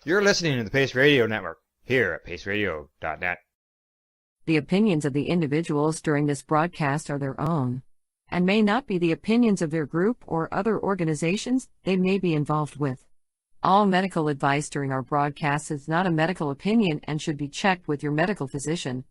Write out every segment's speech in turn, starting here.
You're listening to the Pace Radio Network here at paceradio.net. The opinions of the individuals during this broadcast are their own and may not be the opinions of their group or other organizations they may be involved with. All medical advice during our broadcast is not a medical opinion and should be checked with your medical physician.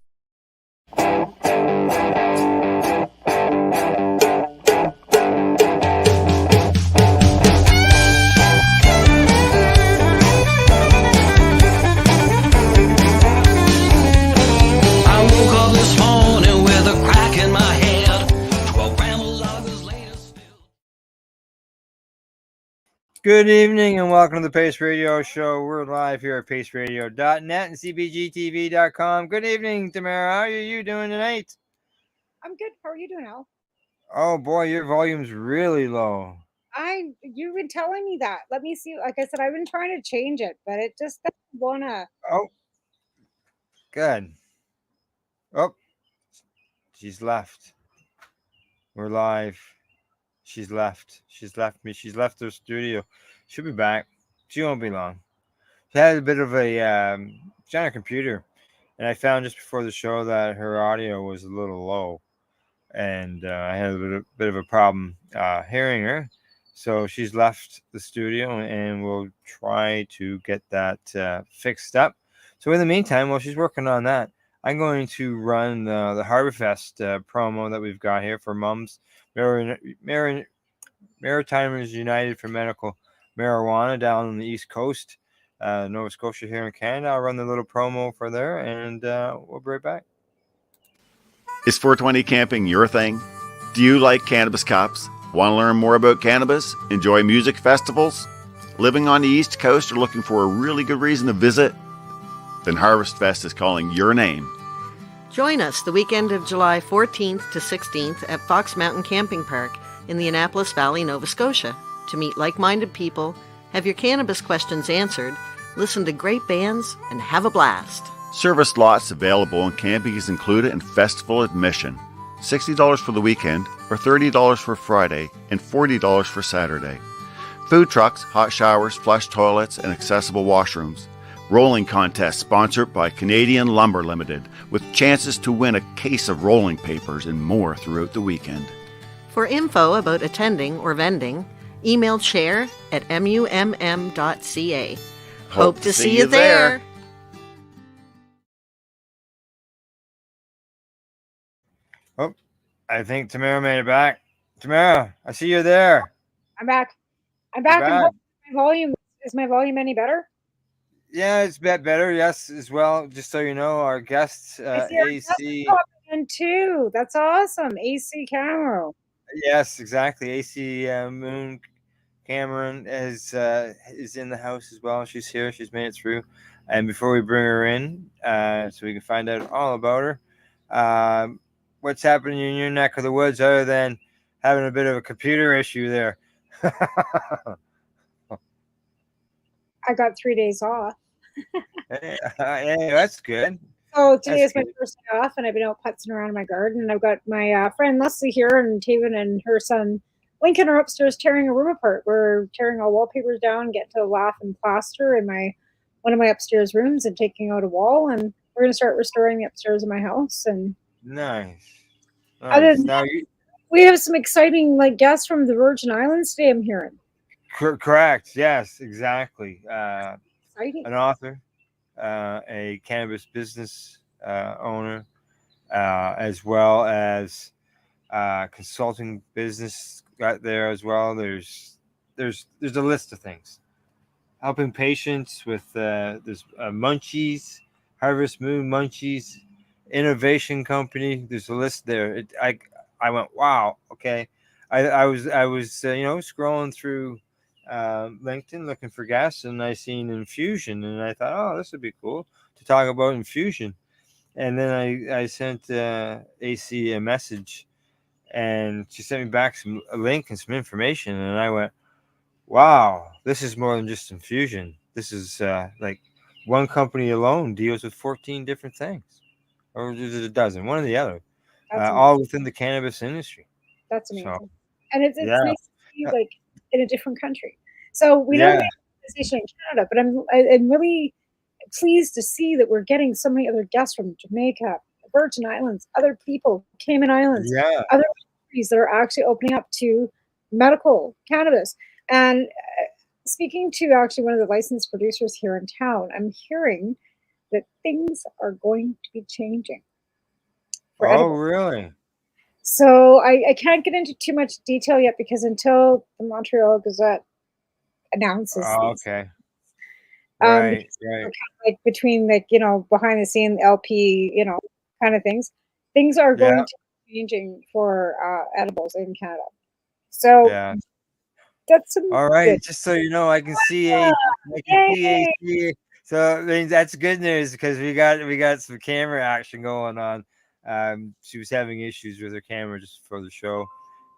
Good evening and welcome to the Pace Radio Show. We're live here at paceradio.net and cbgtv.com. Good evening, Tamara. How are you doing tonight? I'm good. How are you doing, Al? Oh boy, your volume's really low. You've been telling me that. Let me see. Like I said, I've been trying to change it, but it just doesn't wanna. Oh, good. Oh, she's left. We're live. She's left. She's left me. She's left the studio. She'll be back. She won't be long. She had a bit of a she's on her computer, and I found just before the show that her audio was a little low, and I had a bit of a problem hearing her. So she's left the studio, and we'll try to get that fixed up. So in the meantime, while she's working on that, I'm going to run the Harborfest promo that we've got here for mums. Maritimers United for Medical Marijuana down on the East Coast, Nova Scotia here in Canada. I'll run the little promo for there, and we'll be right back. Is 420 camping your thing? Do you like cannabis cups? Want to learn more about cannabis? Enjoy music festivals? Living on the East Coast or looking for a really good reason to visit? Then Harvest Fest is calling your name. Join us the weekend of July 14th to 16th at Fox Mountain Camping Park in the Annapolis Valley, Nova Scotia, to meet like-minded people, have your cannabis questions answered, listen to great bands, and have a blast. Service lots available and camping is included in festival admission. $60 for the weekend, or $30 for Friday, and $40 for Saturday. Food trucks, hot showers, flush toilets, and accessible washrooms. Rolling contest sponsored by Canadian Lumber Limited, with chances to win a case of rolling papers and more throughout the weekend. For info about attending or vending, email chair@mumm.ca. Hope to see you there. Oh, I think Tamara made it back. Tamara, I see you there. I'm back. I'm back. Is my volume any better? Yeah, it's a bit better. Yes, as well. Just so you know, our guest, AC. And too. That's awesome. A.C Cameron. Yes, exactly. A.C Moon Cameron is in the house as well. She's here. She's made it through. And before we bring her in, so we can find out all about her, what's happening in your neck of the woods other than having a bit of a computer issue there? I got 3 days off. Hey, that's good. So today is my first day off, and I've been out putzing around in my garden. I've got my friend Leslie here, and Taven and her son Lincoln are upstairs tearing a room apart. We're tearing all wallpapers down, getting to lath and plaster in one of my upstairs rooms, and taking out a wall. And we're going to start restoring the upstairs of my house. And nice. We have some exciting guests from the Virgin Islands today, I'm hearing. Correct. Yes, exactly. Exciting. An author, a cannabis business owner, as well as consulting business got there as well. There's a list of things. Helping patients with there's Munchies, Harvest Moon Munchies, Innovation Company. There's a list there. I went, wow, okay. I was scrolling through LinkedIn looking for guests, and I seen infusion, and I thought, oh, this would be cool to talk about infusion. And then I sent AC a message, and she sent me back a link and some information, and I went, wow, this is more than just infusion. This is like one company alone deals with 14 different things, or is it a dozen, one or the other, all within the cannabis industry. That's amazing. So, and it's nice to see in a different country. So we know organization in Canada, but I'm really pleased to see that we're getting so many other guests from Jamaica, Virgin Islands, other people, Cayman Islands, Yeah. other countries that are actually opening up to medical cannabis. And speaking to actually one of the licensed producers here in town, I'm hearing that things are going to be changing for Oh, edibles. really? So I can't get into too much detail yet because until the Montreal Gazette announces Oh, these, okay. because Right. we're Right. kind of like between the behind the scene LP kind of things are Yeah. going to be changing for edibles in Canada. So Yeah. that's some All good. right. Just so you know, I can see I can see Yay! AC. So I mean, that's good news because we got some camera action going on. She was having issues with her camera just for the show,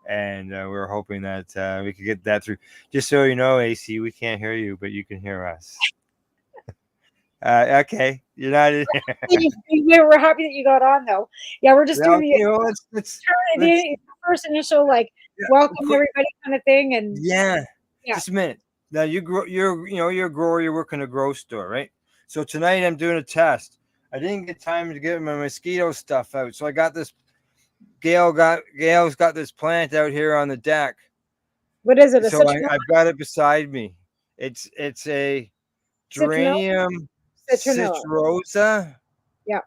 and we were hoping that we could get that through. Just so you know, AC, we can't hear you, but you can hear us. Okay, you're not in here. We're happy that you got on though. Yeah, we're just Yeah, doing okay, well, let's the first initial yeah, welcome quick, everybody kind of thing, and yeah. yeah. Just a minute. Now you're a grower. You work in a grow store, right? So tonight I'm doing a test. I didn't get time to get my mosquito stuff out, so I got this. Gail's got this plant out here on the deck. What is it? A So citronella? I've got it beside me. It's a Citronella? geranium Citronella. citrosa. Yeah.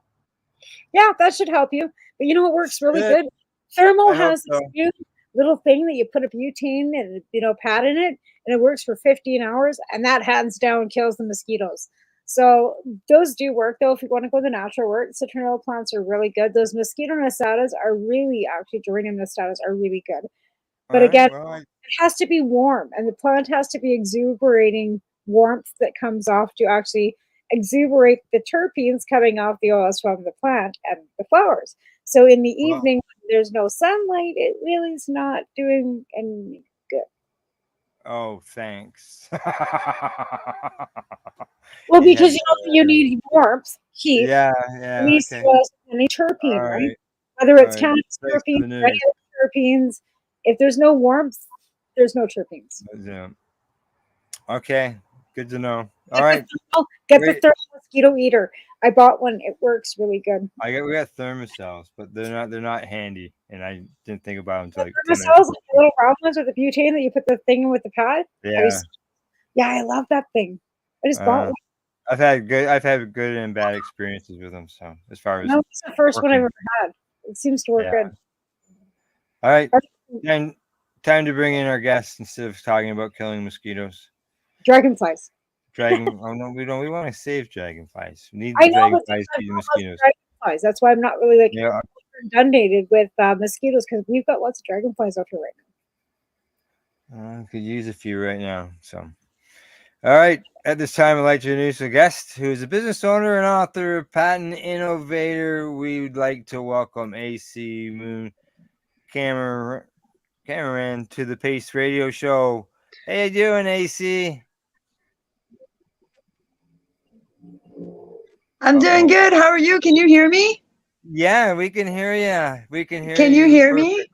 Yeah, that should help you. But you know what works really Shit, good? Thermal I hope has this so. new little thing that you put a butane and pad in it, and it works for 15 hours, and that hands down kills the mosquitoes. So those do work though. If you want to go the natural route, citronella plants are really good. Those mosquito nistatas are really actually geranium nistatas are really good. All But right. again, Well, it has to be warm, and the plant has to be exuberating warmth that comes off to actually exuberate the terpenes coming off the oils from the plant and the flowers. So in the well, evening, when there's no sunlight, it really is not doing any good. oh, thanks. Well, You because had you need warmth, heat, yeah, yeah, release okay. any All terpene, right? right. Whether All it's right. cannabis Thanks for terpenes the or any news. other terpenes, if there's no warmth, there's no terpenes. Yeah. Okay. Good to know. All right. Get the Great. thermal mosquito eater. I bought one. It works really good. We got thermocells, but they're not handy, and I didn't think about them The until like 10 minutes thermocells, like the ago. little round ones with the butane that you put the thing in with the pad. Have you Yeah. seen- Yeah, I love that thing. I just bought Uh, one. I've had good and bad experiences with them. So as far as No, it's the first one I've working, ever had. It seems to work yeah. good. All right. Then time to bring in our guests instead of talking about killing mosquitoes. Dragonflies. Oh no, we don't. We want to save dragonflies. We need I the know, but dragonflies to sometimes eat the I love mosquitoes. dragonflies. That's why I'm not really Yeah. inundated with mosquitoes because we've got lots of dragonflies out here right now. Could use a few right now. So, all right. At this time, I'd like to introduce a guest who is a business owner and author, patent innovator. We would like to welcome A.C Moon Cameron to the Pace Radio Show. How you doing, AC? I'm doing Uh-oh. good. How are you? Can you hear me? Yeah, we can hear you. We can hear Can you you. hear Perfect.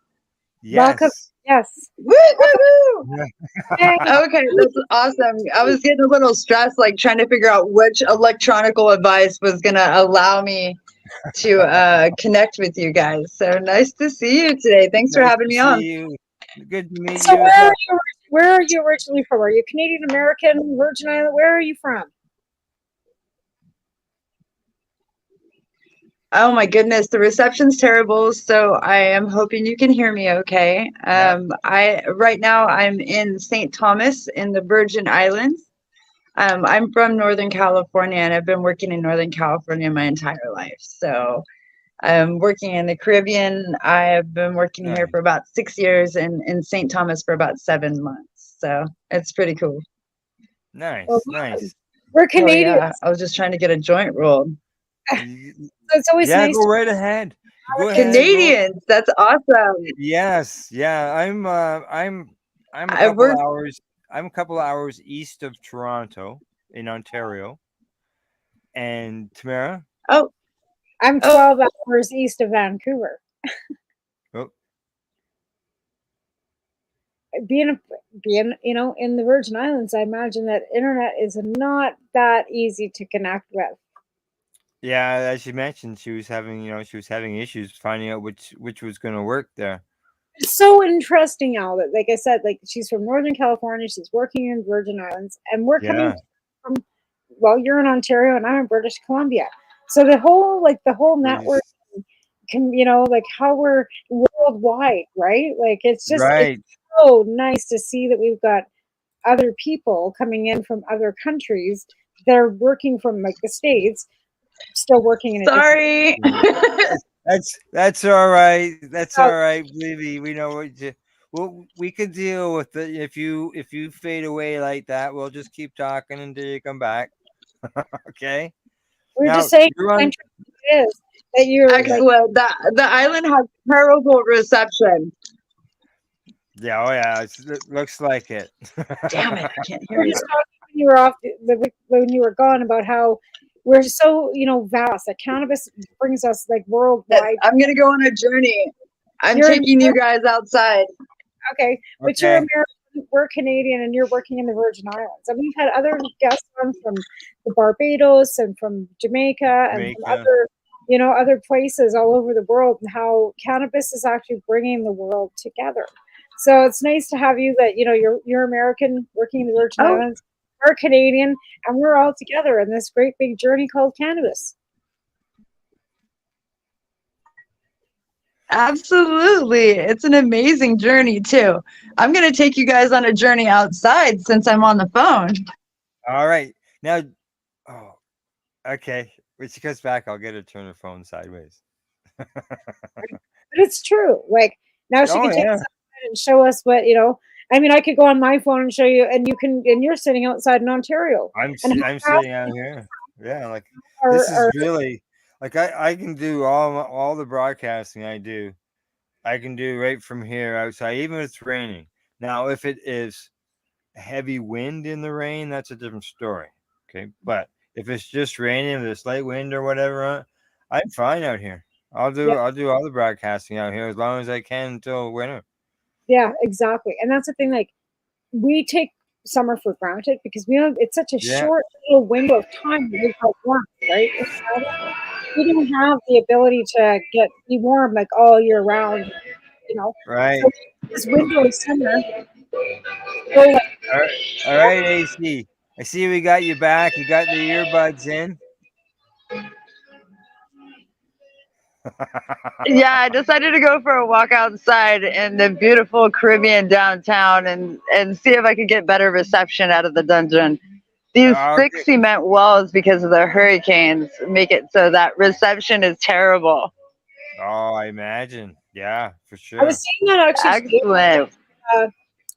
me? Welcome. Yes. Yes. Woo, woo, woo. Yay. Okay, that's awesome. I was getting a little stressed, like trying to figure out which electronical device was going to allow me to connect with you guys. So nice to see you today. Thanks for Nice having to me see on. you. Good to meet So you as well. where are you originally from? Are you Canadian American, Virgin Island? Where are you from? Oh my goodness, the reception's terrible, so I am hoping you can hear me okay. Yeah. I right now I'm in St. Thomas in the Virgin Islands. I'm from Northern California and I've been working in Northern California my entire life. So I'm working in the Caribbean. I've been working here Nice. for about 6 years and in St. Thomas for about 7 months. So it's pretty cool. Nice. Well, Nice. we're Oh Canadians. yeah, I was just trying to get a joint rolled. It's always Yeah, nice go to right ahead. Go Americans. ahead. Go. Canadians, that's awesome. Yes. Yeah. I'm a I couple work. hours. I'm a couple hours east of Toronto in Ontario. And Tamara. Oh, I'm oh, 12 hours east of Vancouver. Oh, being in the Virgin Islands, I imagine that internet is not that easy to connect with. Yeah, as you mentioned, she was having issues finding out which was going to work there. It's so interesting now that, like I said, like she's from Northern California, she's working in Virgin Islands, and we're coming Yeah, from, well, you're in Ontario and I'm in British Columbia. So the whole network can, like how we're worldwide, right? Like it's right. so nice to see that we've got other people coming in from other countries. They're working from like the States, still working in a different. Sorry. That's all right. That's all right. Believe me, we know what you. Well, we could deal with it if you fade away like that. We'll just keep talking until you come back. Okay. We're Now just saying you're how on. interesting it is that you're like, Excellent. The island has terrible reception. Yeah. Oh yeah. It looks like it. Damn it, I can't hear we're you. just talking when you were off when you were gone about how we're so vast. That cannabis brings us like worldwide. I'm gonna go on a journey. I'm You're taking you guys outside. Okay, but you're Okay. American, we're Canadian, and you're working in the Virgin Islands. And we've had other guests on from the Barbados and from Jamaica and from Jamaica. other places all over the world, and how cannabis is actually bringing the world together. So it's nice to have you that you're American working in the Virgin Oh. Islands. We're Canadian, and we're all together in this great big journey called cannabis. Absolutely. It's an amazing journey too. I'm going to take you guys on a journey outside since I'm on the phone. All right. Now. Oh. Okay. When she comes back, I'll get her to turn her phone sideways. But it's true. Like now she can take us outside and show us what. I mean, I could go on my phone and show you, and you can. And you're sitting outside in Ontario. I'm And sitting out here. Yeah, like this is really like I can do all the broadcasting I do. I can do right from here outside, even if it's raining. Now, if it is heavy wind in the rain, that's a different story. Okay, but if it's just raining with a slight wind or whatever, I'm fine out here. I'll do all the broadcasting out here as long as I can until winter. Yeah, exactly. And that's the thing. Like we take summer for granted because it's such a short little window of time that we've got warmth, right? We don't have the ability to be warm like all year round, Right. So this window of summer. All right, AC. I see we got you back. You got the earbuds in. Yeah, I decided to go for a walk outside in the beautiful Caribbean downtown and see if I could get better reception out of the dungeon. These thick cement walls, because of the hurricanes, make it so that reception is terrible. Oh, I imagine. Yeah, for sure. I was seeing that actually. Excellent.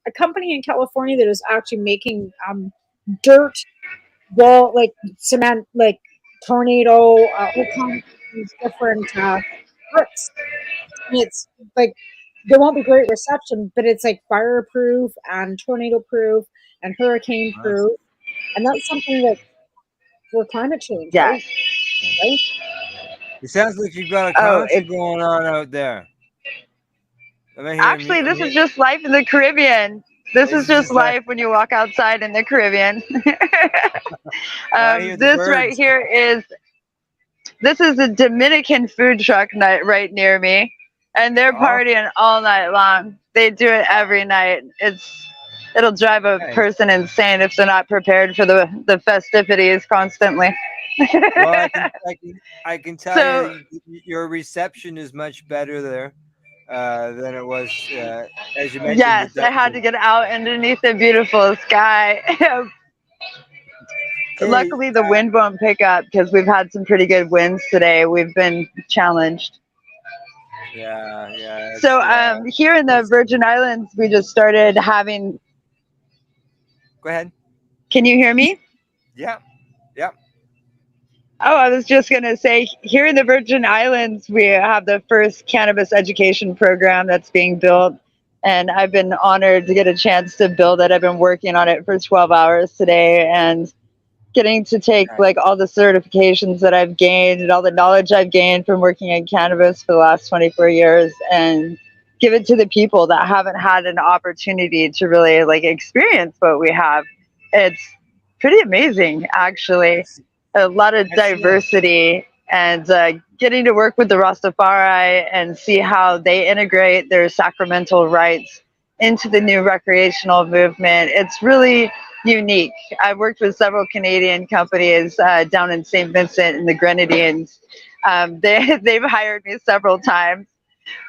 A company in California that is actually making dirt wall, like cement, like tornado, all kinds of different bricks. And it's like there won't be great reception, but it's like fireproof and tornado proof and hurricane proof, and that's something that for climate change. Yeah. Right? Right? It sounds like you've got a concert going on out there. Actually, this is just life in the Caribbean. This is just life when you walk outside in the Caribbean. This right here this is a Dominican food truck night right near me, and they're partying all night long. They do it every night. It'll drive a person insane if they're not prepared for the festivities constantly. Well, I can tell you your reception is much better there than it was, as you mentioned. Yes, I had to get out underneath the beautiful sky. Luckily, the wind won't pick up because we've had some pretty good winds today. We've been challenged. Yeah. So here in the Virgin Islands, we just started having. Go ahead. Can you hear me? Yeah. Oh, I was just going to say, here in the Virgin Islands, we have the first cannabis education program that's being built. And I've been honored to get a chance to build it. I've been working on it for 12 hours today and getting to take like all the certifications that I've gained and all the knowledge I've gained from working in cannabis for the last 24 years and give it to the people that haven't had an opportunity to really like experience what we have. It's pretty amazing, actually. A lot of diversity, and getting to work with the Rastafari and see how they integrate their sacramental rites into the new recreational movement. It's really unique. I've worked with several Canadian companies down in St. Vincent and the Grenadines. They've hired me several times.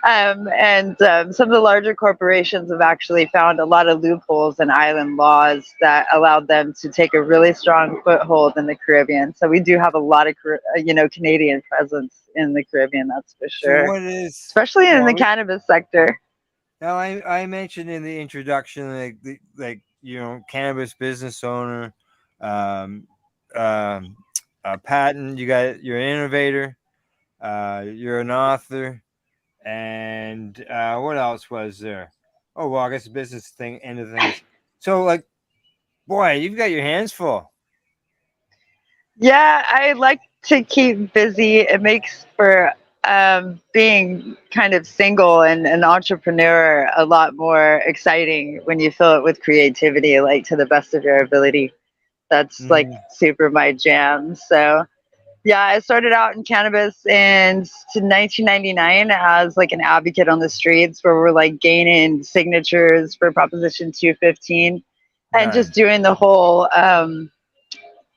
And some of the larger corporations have actually found a lot of loopholes in island laws that allowed them to take a really strong foothold in the Caribbean. So we do have a lot of, Canadian presence in the Caribbean, that's for sure. So what is, especially in the cannabis sector. Now, I mentioned in the introduction, cannabis business owner, a patent. You're an innovator. You're an author. And what else was there? Oh, well, I guess the business thing, end of things. So, like, boy, you've got your hands full. Yeah, I like to keep busy. It makes for being kind of single and an entrepreneur a lot more exciting when you fill it with creativity, like to the best of your ability. That's like super my jam. So yeah, I started out in cannabis in 1999 as like an advocate on the streets where we're like gaining signatures for Proposition 215 and just doing the whole,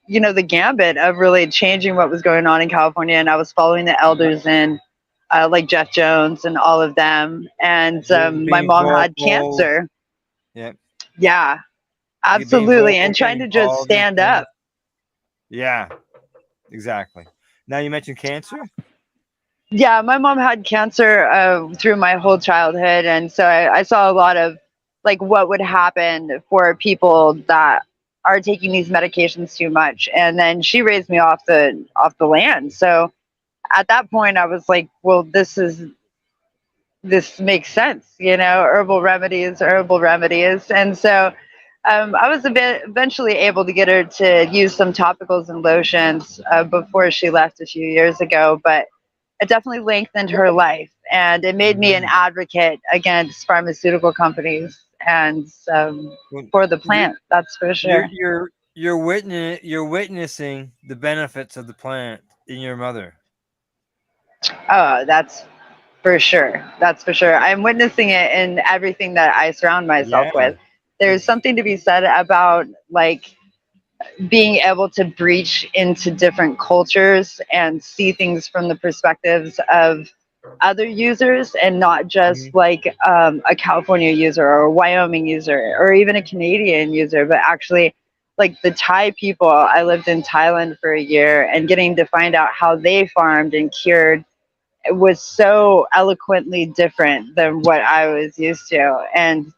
the gambit of really changing what was going on in California. And I was following the elders in like Jeff Jones and all of them. And my mom had cancer. Yeah, absolutely. And trying to just stand up. Yeah. Exactly. Now you mentioned cancer? Yeah, my mom had cancer through my whole childhood. And so I saw a lot of like what would happen for people that are taking these medications too much. And then she raised me off the land. So at that point I was like, well, this makes sense, herbal remedies. And so I was eventually able to get her to use some topicals and lotions before she left a few years ago, but it definitely lengthened her life, and it made me an advocate against pharmaceutical companies and for the plant. That's for sure. You're witnessing the benefits of the plant in your mother. Oh, that's for sure. I'm witnessing it in everything that I surround myself with. There's something to be said about like being able to breach into different cultures and see things from the perspectives of other users and not just like a California user or a Wyoming user or even a Canadian user, but actually like the Thai people. I lived in Thailand for a year, and getting to find out how they farmed and cured was so eloquently different than what I was used to. And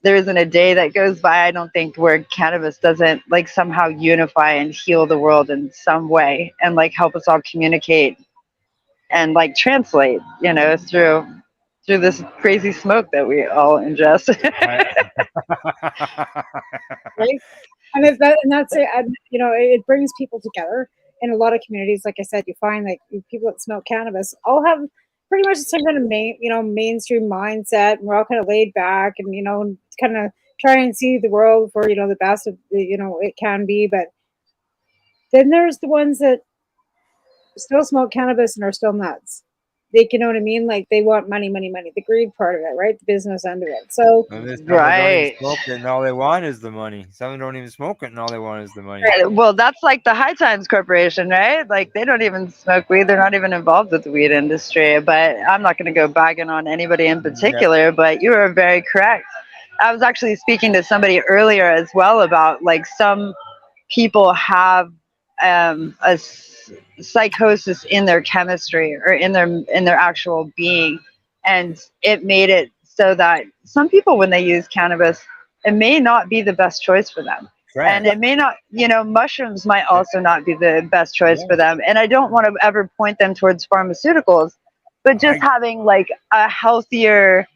there isn't a day that goes by, I don't think, where cannabis doesn't like somehow unify and heal the world in some way and like help us all communicate and like translate, through this crazy smoke that we all ingest. Right? And that's it. And, it brings people together in a lot of communities. Like I said, you find like people that smoke cannabis all have pretty much the same kind of mainstream mindset, and we're all kind of laid back and kind of try and see the world for the best of it can be. But then there's the ones that still smoke cannabis and are still nuts. They, you know what I mean? Like they want money, the greed part of it, right? The business end of it. So right, smoke it and all they want is the money. Some don't even smoke it and all they want is the money. Well, that's like the High Times Corporation, right? Like they don't even smoke weed. They're not even involved with the weed industry. But I'm not going to go bagging on anybody in particular. But you are very correct. I was actually speaking to somebody earlier as well about like some people have a psychosis in their chemistry or in their actual being, and it made it so that some people, when they use cannabis, it may not be the best choice for them. And it may not, mushrooms might also not be the best choice for them. And I don't want to ever point them towards pharmaceuticals, but just having like a healthier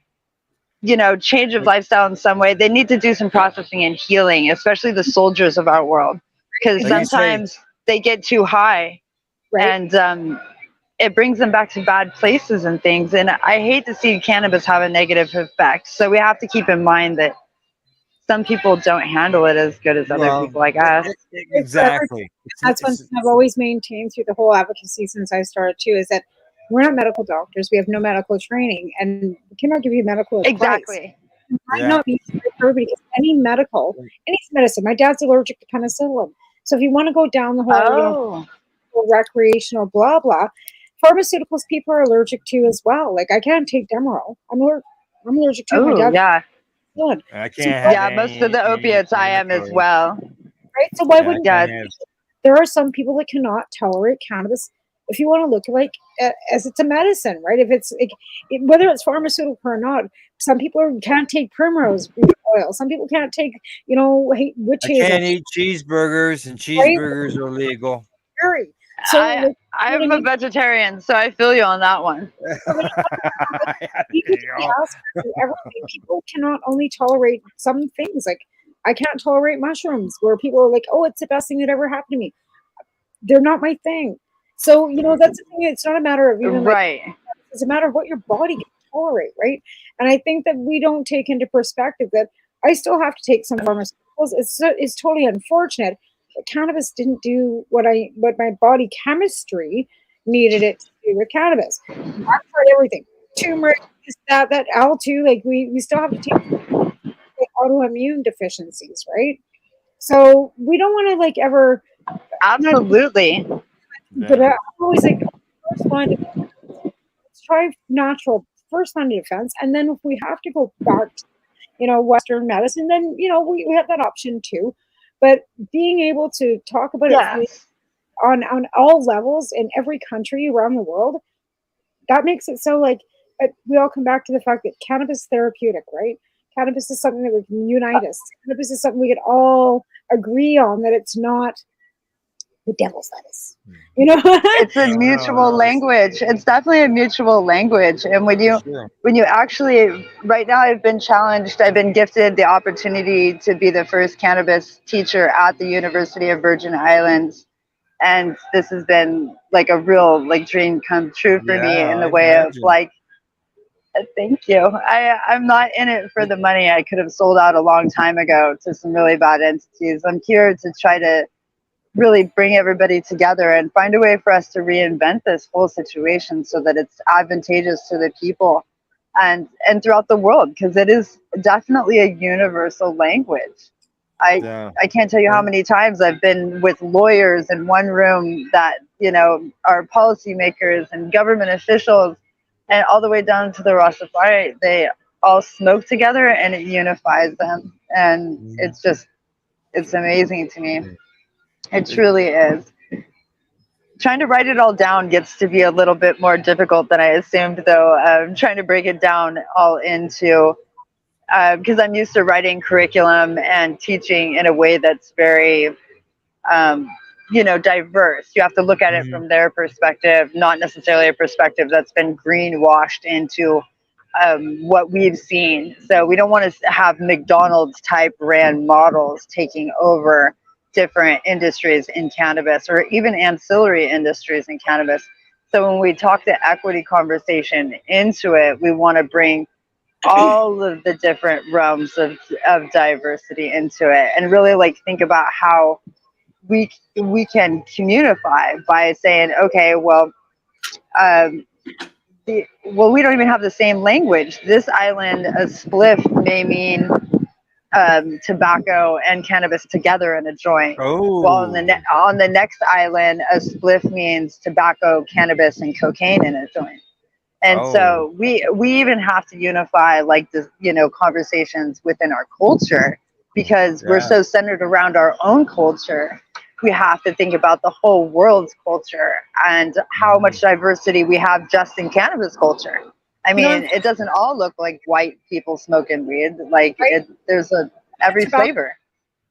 change of lifestyle in some way. They need to do some processing and healing, especially the soldiers of our world, because sometimes they get too high. Right. And it brings them back to bad places and things. And I hate to see cannabis have a negative effect. So we have to keep in mind that some people don't handle it as good as other Well, people, I guess. exactly. That's one thing I've always maintained through the whole advocacy since I started too, is that we're not medical doctors. We have no medical training, and we cannot give you medical advice. Exactly. It might not be for everybody, because any medicine. My dad's allergic to penicillin. So if you want to go down the whole, recreational, blah, blah, pharmaceuticals people are allergic to as well. Like, I can't take Demerol. I'm allergic to it. My dad. Yeah. Good. I can't have Yeah, most of the opiates I am as well. Right? So why wouldn't Yeah. there are some people that cannot tolerate cannabis if you want to look like as it's a medicine, right? If it's like, whether it's pharmaceutical or not, some people can't take primrose oil. Some people can't take, witch I hazel. can't eat cheeseburgers, and cheeseburgers are legal. So I'm a vegetarian, so I feel you on that one. People cannot only tolerate some things. Like, I can't tolerate mushrooms, where people are like, "Oh, it's the best thing that ever happened to me." They're not my thing. So that's the thing. It's not a matter of even it's a matter of what your body can tolerate, right? And I think that we don't take into perspective that I still have to take some pharmaceuticals. It's totally unfortunate. But cannabis didn't do what my body chemistry needed it to do with cannabis. I've tried everything. Turmeric, that L2, like we still have to take autoimmune deficiencies, right? So we don't want to like ever. Absolutely. But I'm always like, first line of defense. Let's try natural first line of defense, and then if we have to go back to, Western medicine, then we have that option too. But being able to talk about it on all levels in every country around the world, that makes it so like we all come back to the fact that cannabis is therapeutic, right? Cannabis is something that can unite us. Cannabis is something we could all agree on, that it's not the devil's lettuce. It's a mutual language. It's definitely a mutual language. And when you actually, right now I've been challenged, I've been gifted the opportunity to be the first cannabis teacher at the University of Virgin Islands. And this has been like a real dream come true for me in the way of thank you. I'm not in it for the money. I could have sold out a long time ago to some really bad entities. I'm here to try to really bring everybody together and find a way for us to reinvent this whole situation so that it's advantageous to the people and throughout the world, because it is definitely a universal language. I can't tell you how many times I've been with lawyers in one room that are policymakers and government officials, and all the way down to the Rastafari. They all smoke together and it unifies them, and it's amazing to me. It truly is. Trying to write it all down gets to be a little bit more difficult than I assumed, though. Trying to break it down all into, because I'm used to writing curriculum and teaching in a way that's very, diverse. You have to look at it from their perspective, not necessarily a perspective that's been greenwashed into what we've seen. So we don't want to have McDonald's type brand models taking over different industries in cannabis, or even ancillary industries in cannabis. So when we talk the equity conversation into it, we want to bring all of the different realms of diversity into it, and really think about how we can communify by saying, okay, well, we don't even have the same language. This island, a spliff may mean tobacco and cannabis together in a joint. While on the next island, a spliff means tobacco, cannabis, and cocaine in a joint. And so we even have to unify conversations within our culture, because we're so centered around our own culture. We have to think about the whole world's culture and how much diversity we have just in cannabis culture. I mean, it doesn't all look like white people smoking weed. There's every flavor.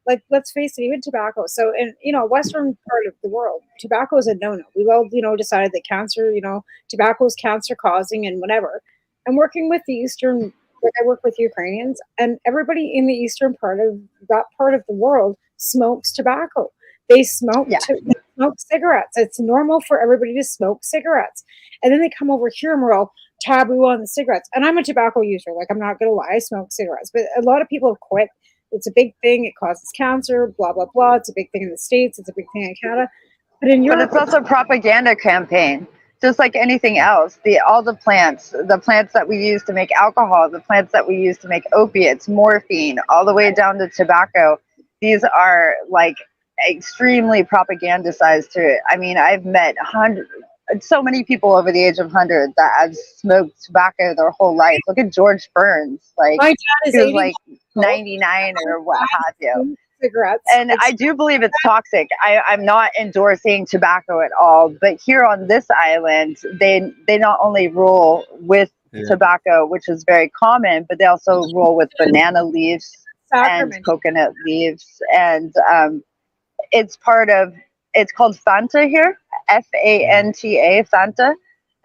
Like, let's face it, even tobacco. So in Western part of the world, tobacco is a no-no. We've all decided that cancer, tobacco is cancer causing and whatever. I'm working with the Eastern, I work with Ukrainians, and everybody in the Eastern part of the world smokes tobacco. They smoke Yeah. they smoke cigarettes. It's normal for everybody to smoke cigarettes. And then they come over here and we're all taboo on the cigarettes. And I'm a tobacco user. Like, I'm not going to lie, I smoke cigarettes. But a lot of people have quit. It's a big thing. It causes cancer, blah, blah, blah. It's a big thing in the States. It's a big thing in Canada. But in But Europe, it's also a propaganda campaign, just like anything else. All the plants that we use to make alcohol, the plants that we use to make opiates, morphine, all the way down to tobacco. These are like extremely propagandized to it. I mean, I've met so many people over the age of 100 that have smoked tobacco their whole life. Look at George Burns, like my dad is he was 80 like 99 or what have you. cigarettes. And I do believe it's toxic. I'm not endorsing tobacco at all, but here on this island, they not only rule with tobacco, which is very common, but they also rule with banana leaves and coconut leaves, and it's called Fanta here, Fanta, Fanta.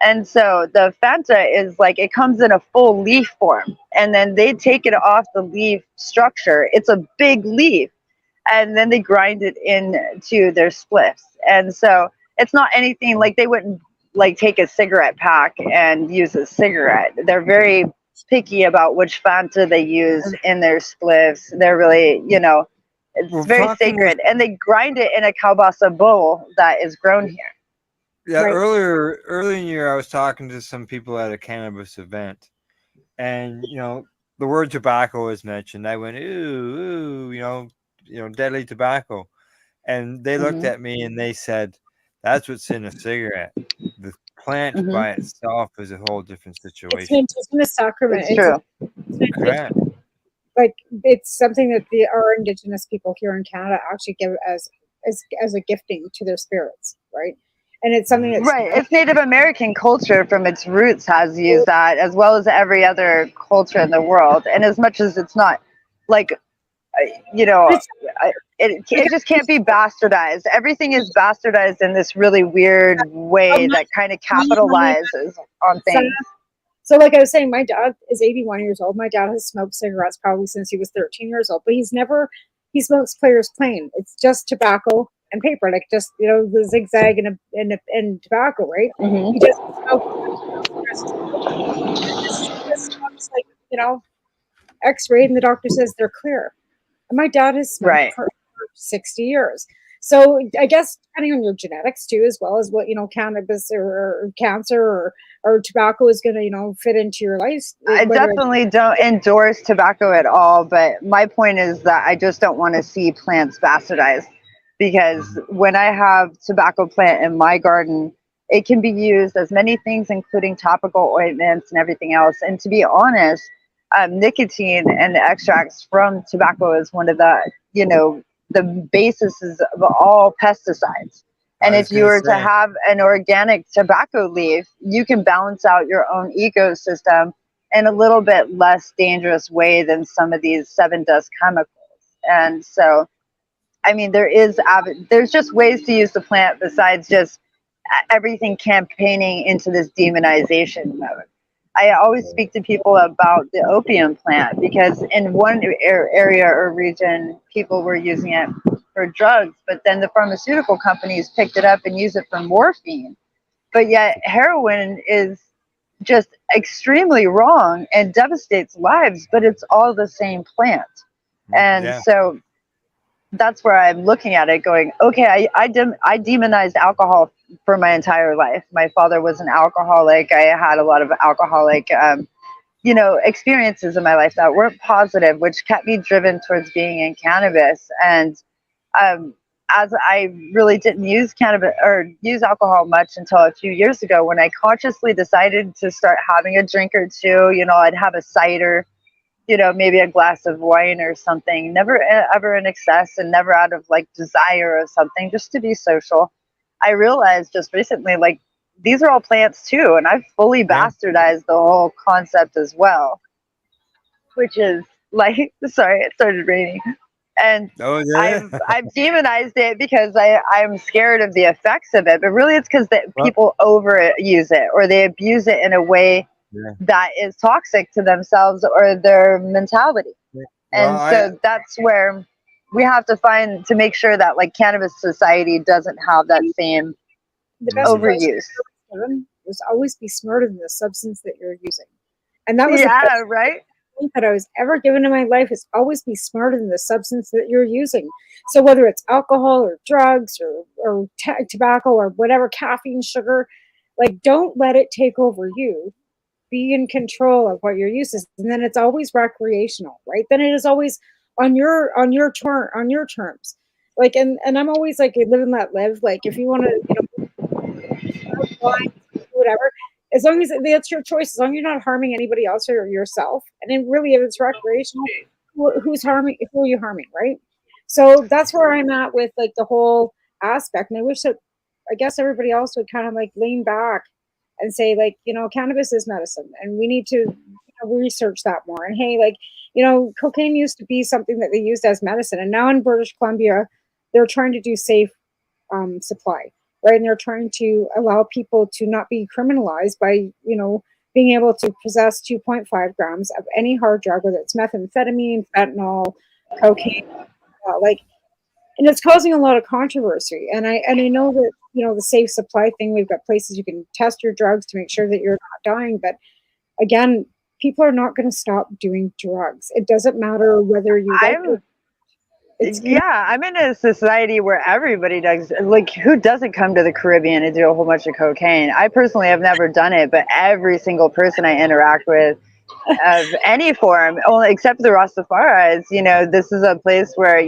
And so the Fanta is like, it comes in a full leaf form, and then they take it off the leaf structure. It's a big leaf, and then they grind it into their spliffs. And so it's not anything like, they wouldn't like take a cigarette pack and use a cigarette. They're very picky about which Fanta they use in their spliffs. They're really, it's very sacred, and they grind it in a kielbasa bowl that is grown here. Yeah, right. Earlier in the year, I was talking to some people at a cannabis event, and the word tobacco was mentioned. I went, ooh, deadly tobacco, and they looked at me and they said, "That's what's in a cigarette. The plant by itself is a whole different situation." It's in a sacrament. It's true. Correct. Like, it's something that our Indigenous people here in Canada actually give as a gifting to their spirits, right? And it's something that's right. It's Native American culture from its roots has used that, as well as every other culture in the world. And as much as it's not like, it just can't be bastardized. Everything is bastardized in this really weird way that kind of capitalizes on things. So like I was saying, my dad is 81 years old. My dad has smoked cigarettes probably since he was 13 years old, but he smokes Players Plain. It's just tobacco and paper, like just, the zigzag and tobacco, right? He doesn't smoke. This smokes like, X-rayed, and the doctor says they're clear. And my dad has smoked for 60 years. So I guess depending on your genetics too, as well as what, cannabis or cancer or tobacco is going to, fit into your life. I definitely don't endorse tobacco at all. But my point is that I just don't want to see plants bastardized, because when I have tobacco plant in my garden, it can be used as many things, including topical ointments and everything else. And to be honest, nicotine and the extracts from tobacco is one of the basis of all pesticides. And if you were to have an organic tobacco leaf, you can balance out your own ecosystem in a little bit less dangerous way than some of these 7-dust chemicals. And so, I mean, there's just ways to use the plant besides just everything campaigning into this demonization mode. I always speak to people about the opium plant, because in one area or region, people were using it for drugs, but then the pharmaceutical companies picked it up and used it for morphine. But yet heroin is just extremely wrong and devastates lives, but it's all the same plant. And so that's where I'm looking at it going, okay, I demonized alcohol for my entire life. My father was an alcoholic. I had a lot of alcoholic, experiences in my life that weren't positive, which kept me driven towards being in cannabis. And as I really didn't use cannabis or use alcohol much until a few years ago, when I consciously decided to start having a drink or two, I'd have a cider, maybe a glass of wine or something, never ever in excess and never out of like desire or something, just to be social. I realized just recently, like, these are all plants too, and I've fully bastardized the whole concept as well, which is like, sorry, it started raining. And I've demonized it because I'm scared of the effects of it, but really it's because people overuse it, or they abuse it in a way that is toxic to themselves or their mentality. And so that's where we have to make sure that like cannabis society doesn't have that same The best advice overuse. given was always be smarter than the substance that you're using. And that was the Yeah, best right. thing that I was ever given in my life, is always be smarter than the substance that you're using. So whether it's alcohol or drugs or tobacco or whatever, caffeine, sugar, like don't let it take over you. Be in control of what your use is, and then it's always recreational, right? Then it is always on your terms. Like, and I'm always like, live and let live. Like, if you want to, whatever, as long as it's your choice, as long as you're not harming anybody else or yourself. And then really, if it's recreational, who's harming? Who are you harming, right? So that's where I'm at with like the whole aspect. And I wish that, I guess everybody else would kind of like lean back and say, like, cannabis is medicine, and we need to research that more. And hey, like, cocaine used to be something that they used as medicine, and now in British Columbia, they're trying to do safe supply, right? And they're trying to allow people to not be criminalized by, being able to possess 2.5 grams of any hard drug, whether it's methamphetamine, fentanyl, cocaine, and it's causing a lot of controversy. And I know that, the safe supply thing, we've got places you can test your drugs to make sure that you're not dying. But again, people are not going to stop doing drugs. It doesn't matter whether you I'm in a society where everybody does. Like, who doesn't come to the Caribbean and do a whole bunch of cocaine? I personally have never done it, but every single person I interact with of any form, only except the Rastafaris, this is a place where,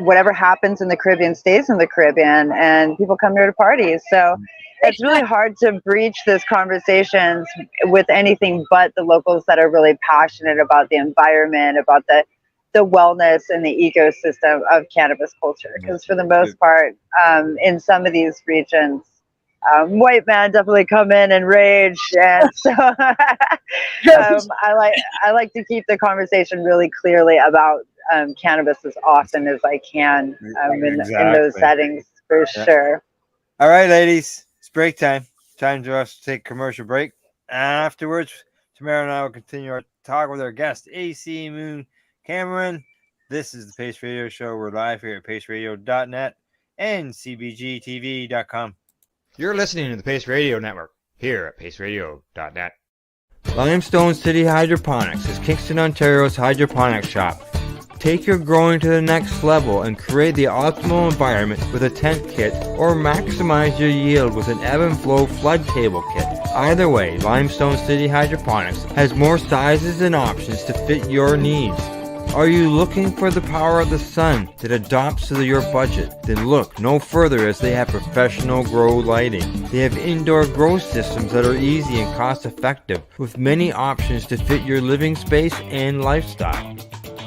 whatever happens in the Caribbean stays in the Caribbean, and people come here to party. So it's really hard to breach this conversations with anything but the locals that are really passionate about the environment, about the wellness and the ecosystem of cannabis culture. Because for the most part, in some of these regions, white man definitely come in and rage, and so I like to keep the conversation really clearly about cannabis as often as I can in those settings, for sure. All right, ladies, it's break time. Time for us to take a commercial break. Afterwards, Tamara and I will continue our talk with our guest, A.C Moon Cameron. This is the Pace Radio Show. We're live here at paceradio.net and cbgtv.com. You're listening to the Pace Radio Network here at paceradio.net. Limestone City Hydroponics is Kingston, Ontario's hydroponics shop. Take your growing to the next level and create the optimal environment with a tent kit, or maximize your yield with an ebb and flow flood table kit. Either way, Limestone City Hydroponics has more sizes and options to fit your needs. Are you looking for the power of the sun that adapts to your budget? Then look no further, as they have professional grow lighting. They have indoor grow systems that are easy and cost effective, with many options to fit your living space and lifestyle.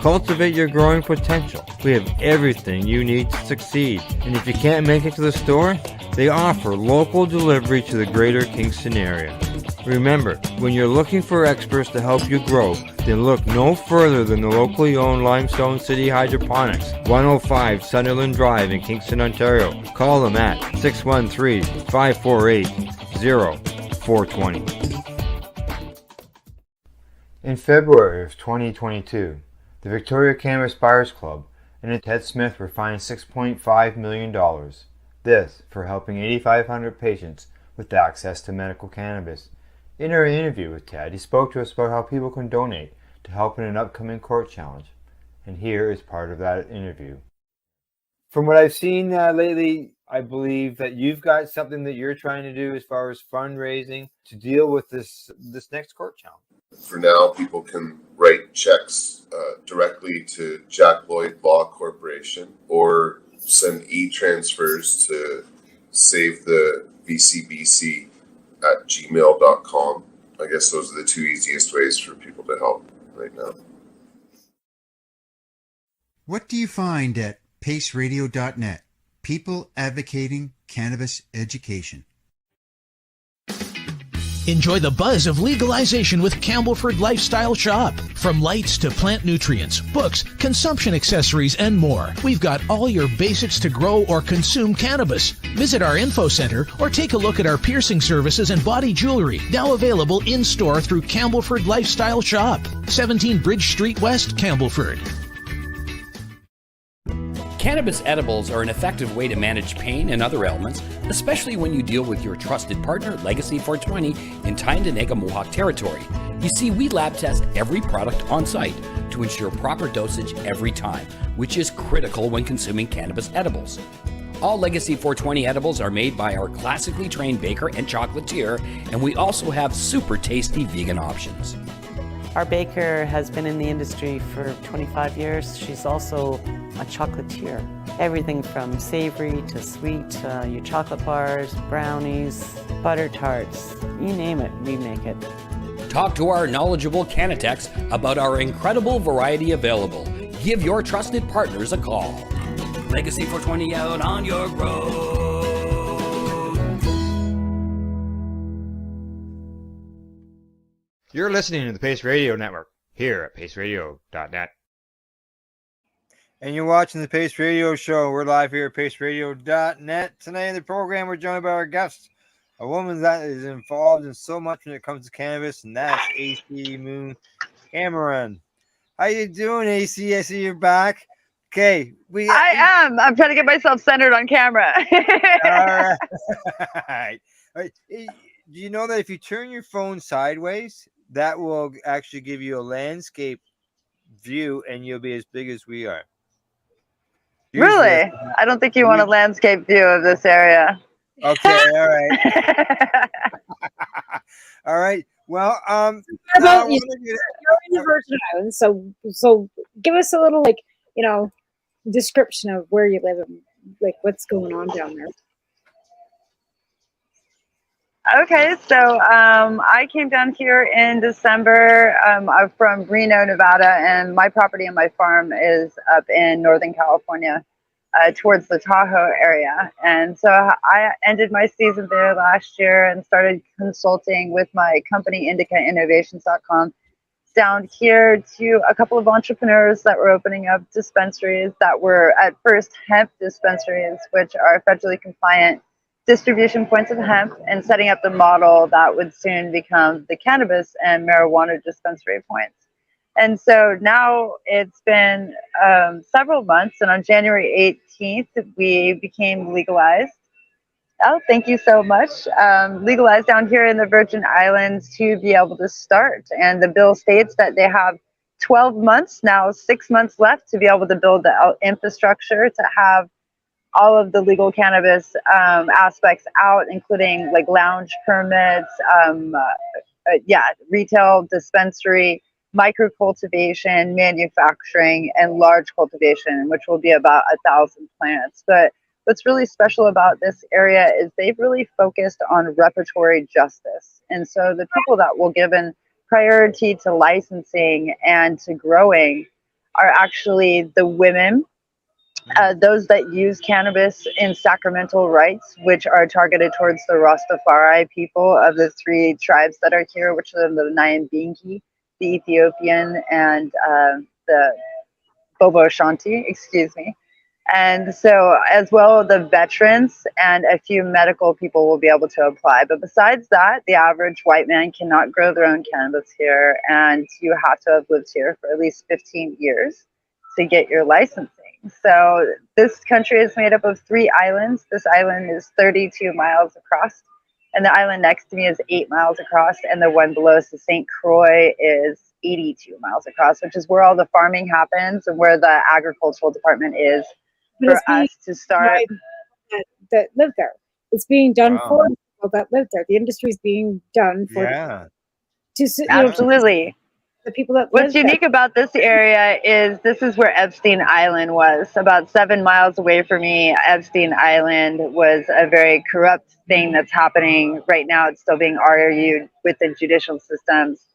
Cultivate your growing potential. We have everything you need to succeed. And if you can't make it to the store, they offer local delivery to the greater Kingston area. Remember, when you're looking for experts to help you grow, then look no further than the locally owned Limestone City Hydroponics, 105 Sunderland Drive in Kingston, Ontario. Call them at 613-548-0420. In February of 2022, the Victoria Cannabis Buyers Club and Ted Smith were fined $6.5 million. This for helping 8,500 patients with access to medical cannabis. In our interview with Ted, he spoke to us about how people can donate to help in an upcoming court challenge. And here is part of that interview. From what I've seen lately, I believe that you've got something that you're trying to do as far as fundraising to deal with this next court challenge. For now, people can write checks directly to Jack Lloyd Law Corporation, or send e-transfers to Save the VCBC at gmail.com. I guess those are the two easiest ways for people to help right now. What do you find at paceradio.net? People advocating cannabis education. Enjoy the buzz of legalization with Campbellford Lifestyle Shop. From lights to plant nutrients, books, consumption accessories, and more, we've got all your basics to grow or consume cannabis. Visit our info center or take a look at our piercing services and body jewelry, now available in-store through Campbellford Lifestyle Shop, 17 Bridge Street West, Campbellford. Cannabis edibles are an effective way to manage pain and other ailments, especially when you deal with your trusted partner, Legacy 420, in Tyendinaga Mohawk territory. You see, we lab test every product on site to ensure proper dosage every time, which is critical when consuming cannabis edibles. All Legacy 420 edibles are made by our classically trained baker and chocolatier, and we also have super tasty vegan options. Our baker has been in the industry for 25 years. She's also a chocolatier. Everything from savory to sweet, your chocolate bars, brownies, butter tarts, you name it, we make it. Talk to our knowledgeable Cannatex about our incredible variety available. Give your trusted partners a call. Legacy 420 out on your road. You're listening to the Pace Radio Network here at paceradio.net. And you're watching the Pace Radio Show. We're live here at paceradio.net. Tonight in the program, we're joined by our guest, a woman that is involved in so much when it comes to cannabis, and that's A.C Moon Cameron. How you doing, AC? I see you're back. Okay, I am. I'm trying to get myself centered on camera. All right. Do you know that if you turn your phone sideways, that will actually give you a landscape view, and you'll be as big as we are? Really? I don't think you want a landscape view of this area. Okay, all right. All right. Well, you're in the Virgin Islands, so give us a little description of where you live and what's going on down there. Okay, so I came down here in December. I'm from Reno, Nevada, and my property and my farm is up in Northern California, towards the Tahoe area. And so I ended my season there last year and started consulting with my company, IndicaInnovations.com, down here to a couple of entrepreneurs that were opening up dispensaries that were at first hemp dispensaries, which are federally compliant distribution points of hemp, and setting up the model that would soon become the cannabis and marijuana dispensary points. And so now it's been several months, and on January 18th, we became legalized. Oh, thank you so much. Legalized down here in the Virgin Islands to be able to start. And the bill states that they have 12 months, now 6 months left to be able to build the infrastructure to have all of the legal cannabis aspects out, including lounge permits, retail, dispensary, micro cultivation, manufacturing, and large cultivation, which will be about 1,000 plants. But what's really special about this area is they've really focused on repertory justice. And so the people that will given priority to licensing and to growing are actually the women, those that use cannabis in sacramental rites, which are targeted towards the Rastafari people of the 3 tribes that are here, which are the Nyambingi, the Ethiopian, and the Bobo Shanti, excuse me. And so as well, the veterans and a few medical people will be able to apply. But besides that, the average white man cannot grow their own cannabis here, and you have to have lived here for at least 15 years to get your licensing. So this country is made up of 3 islands. This island is 32 miles across, and the island next to me is 8 miles across, and the one below us, the St. Croix, is 82 miles across, which is where all the farming happens and where the agricultural department is for us to start. That live there. It's being done for people that live there. The industry is being done for absolutely. The people that What's unique about this area is this is where Epstein Island was. About 7 miles away from me, Epstein Island was a very corrupt thing that's happening right now. It's still being argued with the judicial systems,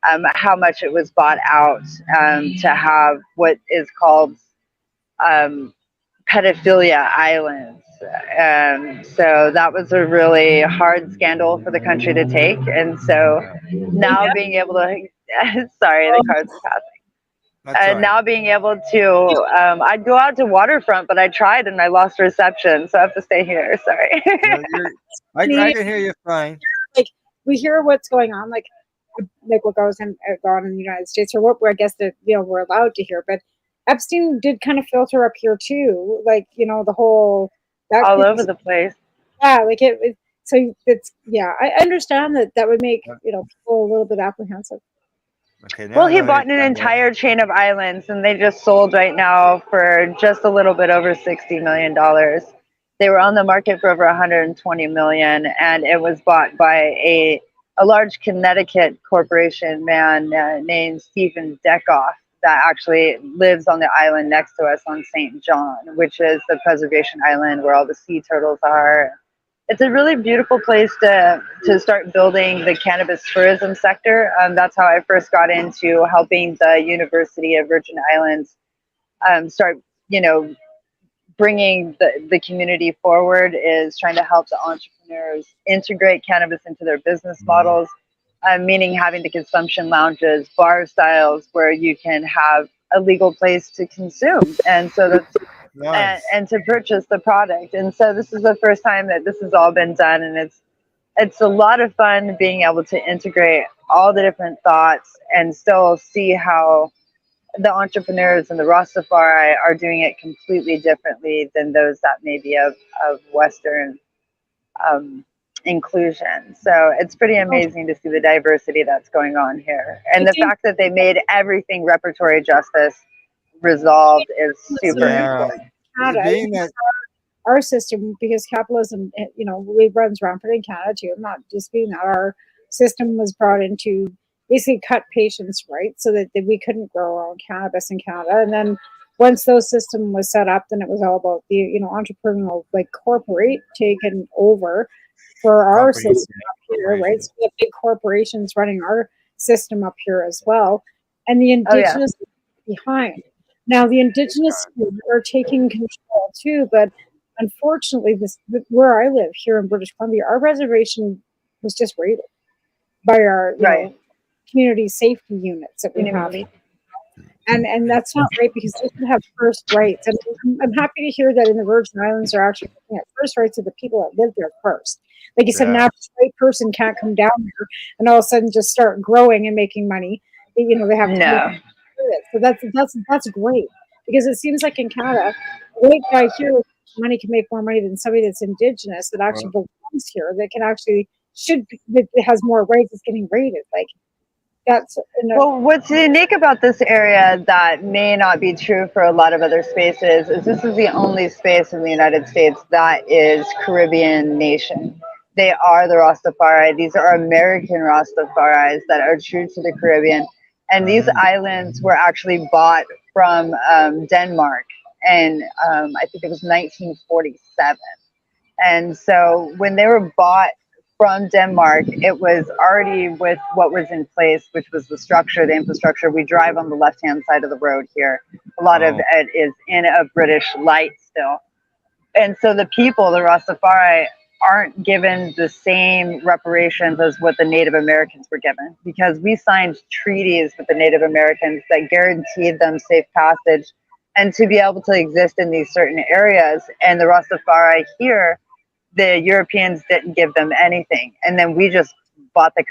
how much it was bought out to have what is called pedophilia islands. So that was a really hard scandal for the country to take. And so now being able to, sorry, the cards are passing. Now being able to, I'd go out to waterfront, but I tried and I lost reception. So I have to stay here. Sorry. I can hear you fine. We hear what's going on, what goes on in the United States, or what I guess that we're allowed to hear. But Epstein did kind of filter up here too, like, you know, the whole that all group over was- the place. yeah, like so it's, yeah, I understand that would make, you know, people a little bit apprehensive. Okay, now Well, I he know bought an entire chain of islands, and they just sold right now for just a little bit over $60 million. They were on the market for over 120 million, and it was bought by a large Connecticut corporation man named Stephen Deckoff that actually lives on the island next to us on St. John, which is the preservation island where all the sea turtles are. It's a really beautiful place to start building the cannabis tourism sector. That's how I first got into helping the University of Virgin Islands start, you know, bringing the community forward, is trying to help the entrepreneurs integrate cannabis into their business models, meaning having the consumption lounges, bar styles, where you can have a legal place to consume. And so that's Nice. and to purchase the product. And so this is the first time that this has all been done, and it's a lot of fun being able to integrate all the different thoughts and still see how the entrepreneurs and the Rastafari are doing it completely differently than those that may be of Western inclusion. So it's pretty amazing to see the diversity that's going on here. And the fact that they made everything repertory justice resolved is super important. Canada, Being that our system, because capitalism, you know, it runs rampant in Canada too. I'm not disputing that. Our system was brought in to basically cut patients' rights so that we couldn't grow our own cannabis in Canada. And then once those system was set up, then it was all about the, you know, entrepreneurial, like, corporate taken over for our Companies, system up here, right? So we have big corporations running our system up here as well, and the indigenous behind. Now the indigenous are taking control too, but unfortunately, where I live here in British Columbia, our reservation was just raided by our you know, community safety units that we have. And that's not right, because they should have first rights. And I'm happy to hear that in the Virgin Islands are actually looking at first rights of the people that live there first. Like you said, an average white person can't come down here and all of a sudden just start growing and making money. You know, they have to do it. So that's great, because it seems like in Canada, a white guy here with money can make more money than somebody that's indigenous that actually belongs here, that can actually that has more rights, is getting rated. Like, that's well, what's unique about this area that may not be true for a lot of other spaces is this is the only space in the United States that is Caribbean nation. They are the Rastafari. These are American Rastafaris that are true to the Caribbean. And these islands were actually bought from Denmark, and I think it was 1947. And so when they were bought from Denmark, it was already with what was in place, which was the structure, the infrastructure. We drive on the left-hand side of the road here. A lot of it is in a British light still. And so the people, the Rastafari, aren't given the same reparations as what the Native Americans were given, because we signed treaties with the Native Americans that guaranteed them safe passage and to be able to exist in these certain areas. And the Rastafari here, the Europeans didn't give them anything, and then we just bought the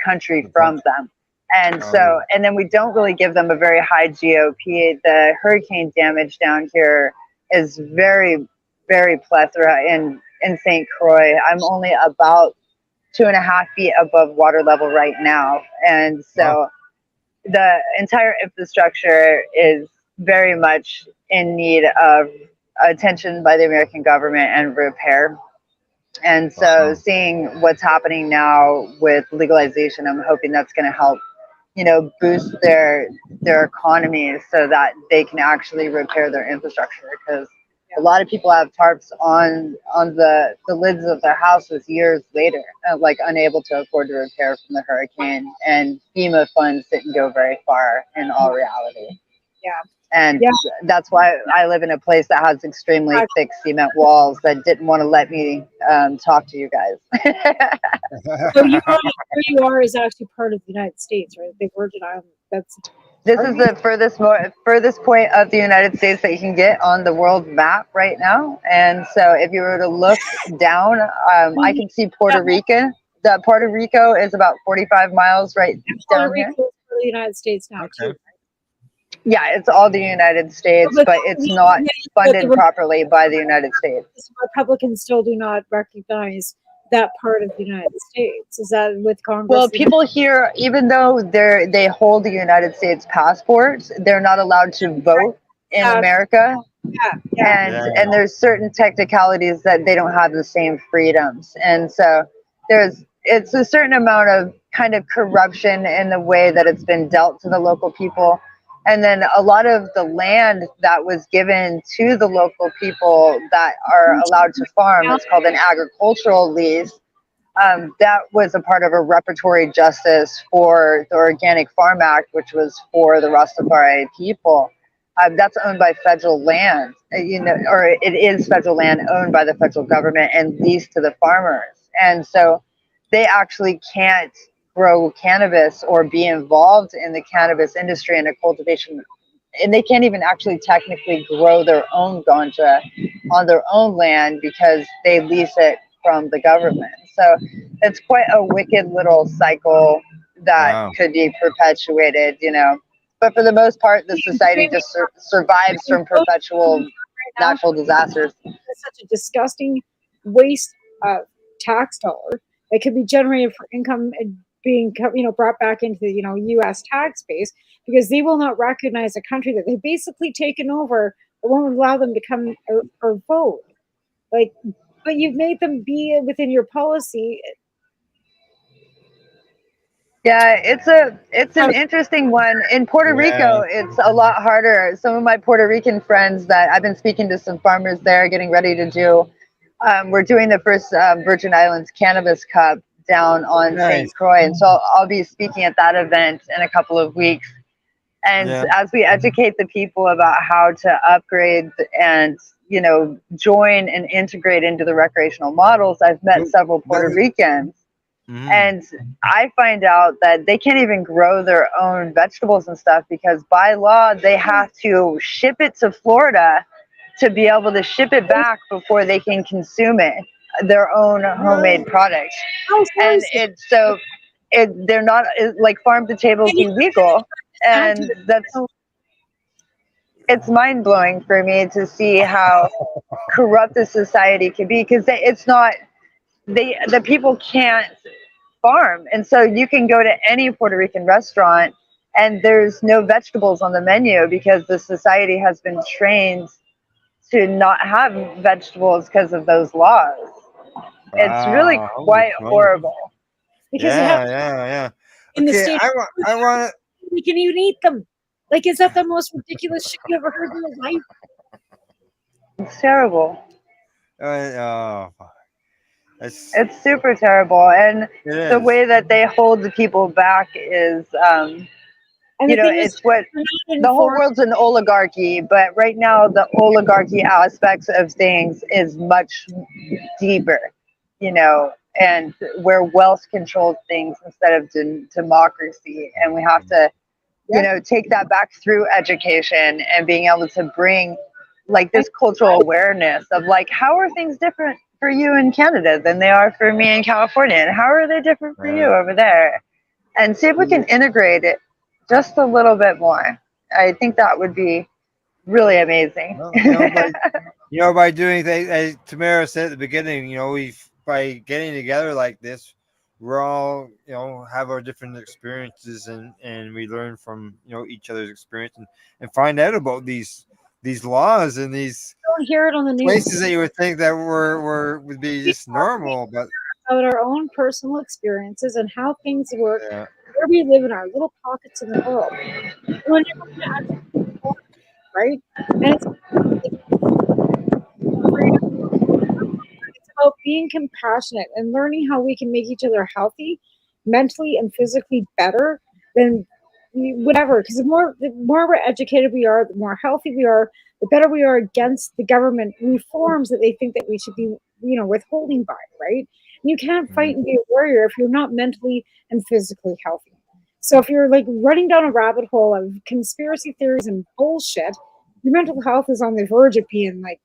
country from them. And so, and then we don't really give them a very high GOP. The hurricane damage down here is very, very plethora in St. Croix. I'm only about 2.5 feet above water level right now. And so the entire infrastructure is very much in need of attention by the American government and repair. And so seeing what's happening now with legalization, I'm hoping that's going to help, you know, boost their economies so that they can actually repair their infrastructure, because a lot of people have tarps on the lids of their houses years later, like unable to afford to repair from the hurricane, and FEMA funds didn't go very far in all reality. Yeah. And that's why I live in a place that has extremely thick cement walls that didn't want to let me talk to you guys. So where you are is actually part of the United States, right? The Virgin Islands. This is the furthest point of the United States that you can get on the world map right now. And so if you were to look down, I can see Puerto Rico. Puerto Rico is about 45 miles right down here. Puerto Rico is part of the United States now too. Yeah, it's all the United States, but it's not funded properly by the United States. Republicans still do not recognize that part of the United States. Is that with Congress? Well, people here, even though they hold the United States passports, they're not allowed to vote in America. And there's certain technicalities that they don't have the same freedoms. And so it's a certain amount of kind of corruption in the way that it's been dealt to the local people. And then a lot of the land that was given to the local people that are allowed to farm, it's called an agricultural lease. That was a part of a reparatory justice for the Organic Farm Act, which was for the Rastafari people. That's owned by federal land, or it is federal land owned by the federal government and leased to the farmers. And so they actually can't grow cannabis or be involved in the cannabis industry and a cultivation, and they can't even actually technically grow their own ganja on their own land because they lease it from the government. So it's quite a wicked little cycle that could be perpetuated, But for the most part, the society just survives from perpetual natural disasters. It's such a disgusting waste of tax dollar that could be generated for income and being, brought back into the, U.S. tax base, because they will not recognize a country that they've basically taken over but won't allow them to come or vote. But you've made them be within your policy. Yeah, it's an interesting one. In Puerto Rico, it's a lot harder. Some of my Puerto Rican friends that I've been speaking to, some farmers there, getting ready to do. We're doing the first Virgin Islands Cannabis Cup down on St. Croix, and so I'll be speaking at that event in a couple of weeks. And as we educate the people about how to upgrade and join and integrate into the recreational models, I've met several Puerto Ricans. And I find out that they can't even grow their own vegetables and stuff because by law they have to ship it to Florida to be able to ship it back before they can consume it, their own homemade products. And they're not, like, farm to table is illegal, and it's mind blowing for me to see how corrupt the society can be, because it's not, the people can't farm. And so you can go to any Puerto Rican restaurant and there's no vegetables on the menu because the society has been trained to not have vegetables because of those laws. It's really quite horrible. Because in the state, I want you can even eat them. Like, is that the most ridiculous shit you ever heard in your life? It's terrible. It's super terrible, and the way that they hold the people back is, it's what the whole world's an oligarchy, but right now the oligarchy aspects of things is much deeper, and where wealth controls things instead of democracy, and we have to, take that back through education and being able to bring like this cultural awareness of like, how are things different for you in Canada than they are for me in California, and how are they different for you over there, and see if we can integrate it just a little bit more. I think that would be really amazing. By doing things, as Tamara said at the beginning, by getting together like this, we're all, have our different experiences, and we learn from, each other's experience, and find out about these laws and these don't hear it on the news. Places that you would think that would be just normal, but about our own personal experiences and how things work, where we live in our little pockets in the world. Right? And it's about being compassionate and learning how we can make each other healthy, mentally and physically better than whatever. Because the more we're educated we are, the more healthy we are, the better we are against the government reforms that they think that we should be, withholding by, right? And you can't fight and be a warrior if you're not mentally and physically healthy. So if you're like running down a rabbit hole of conspiracy theories and bullshit, your mental health is on the verge of being like,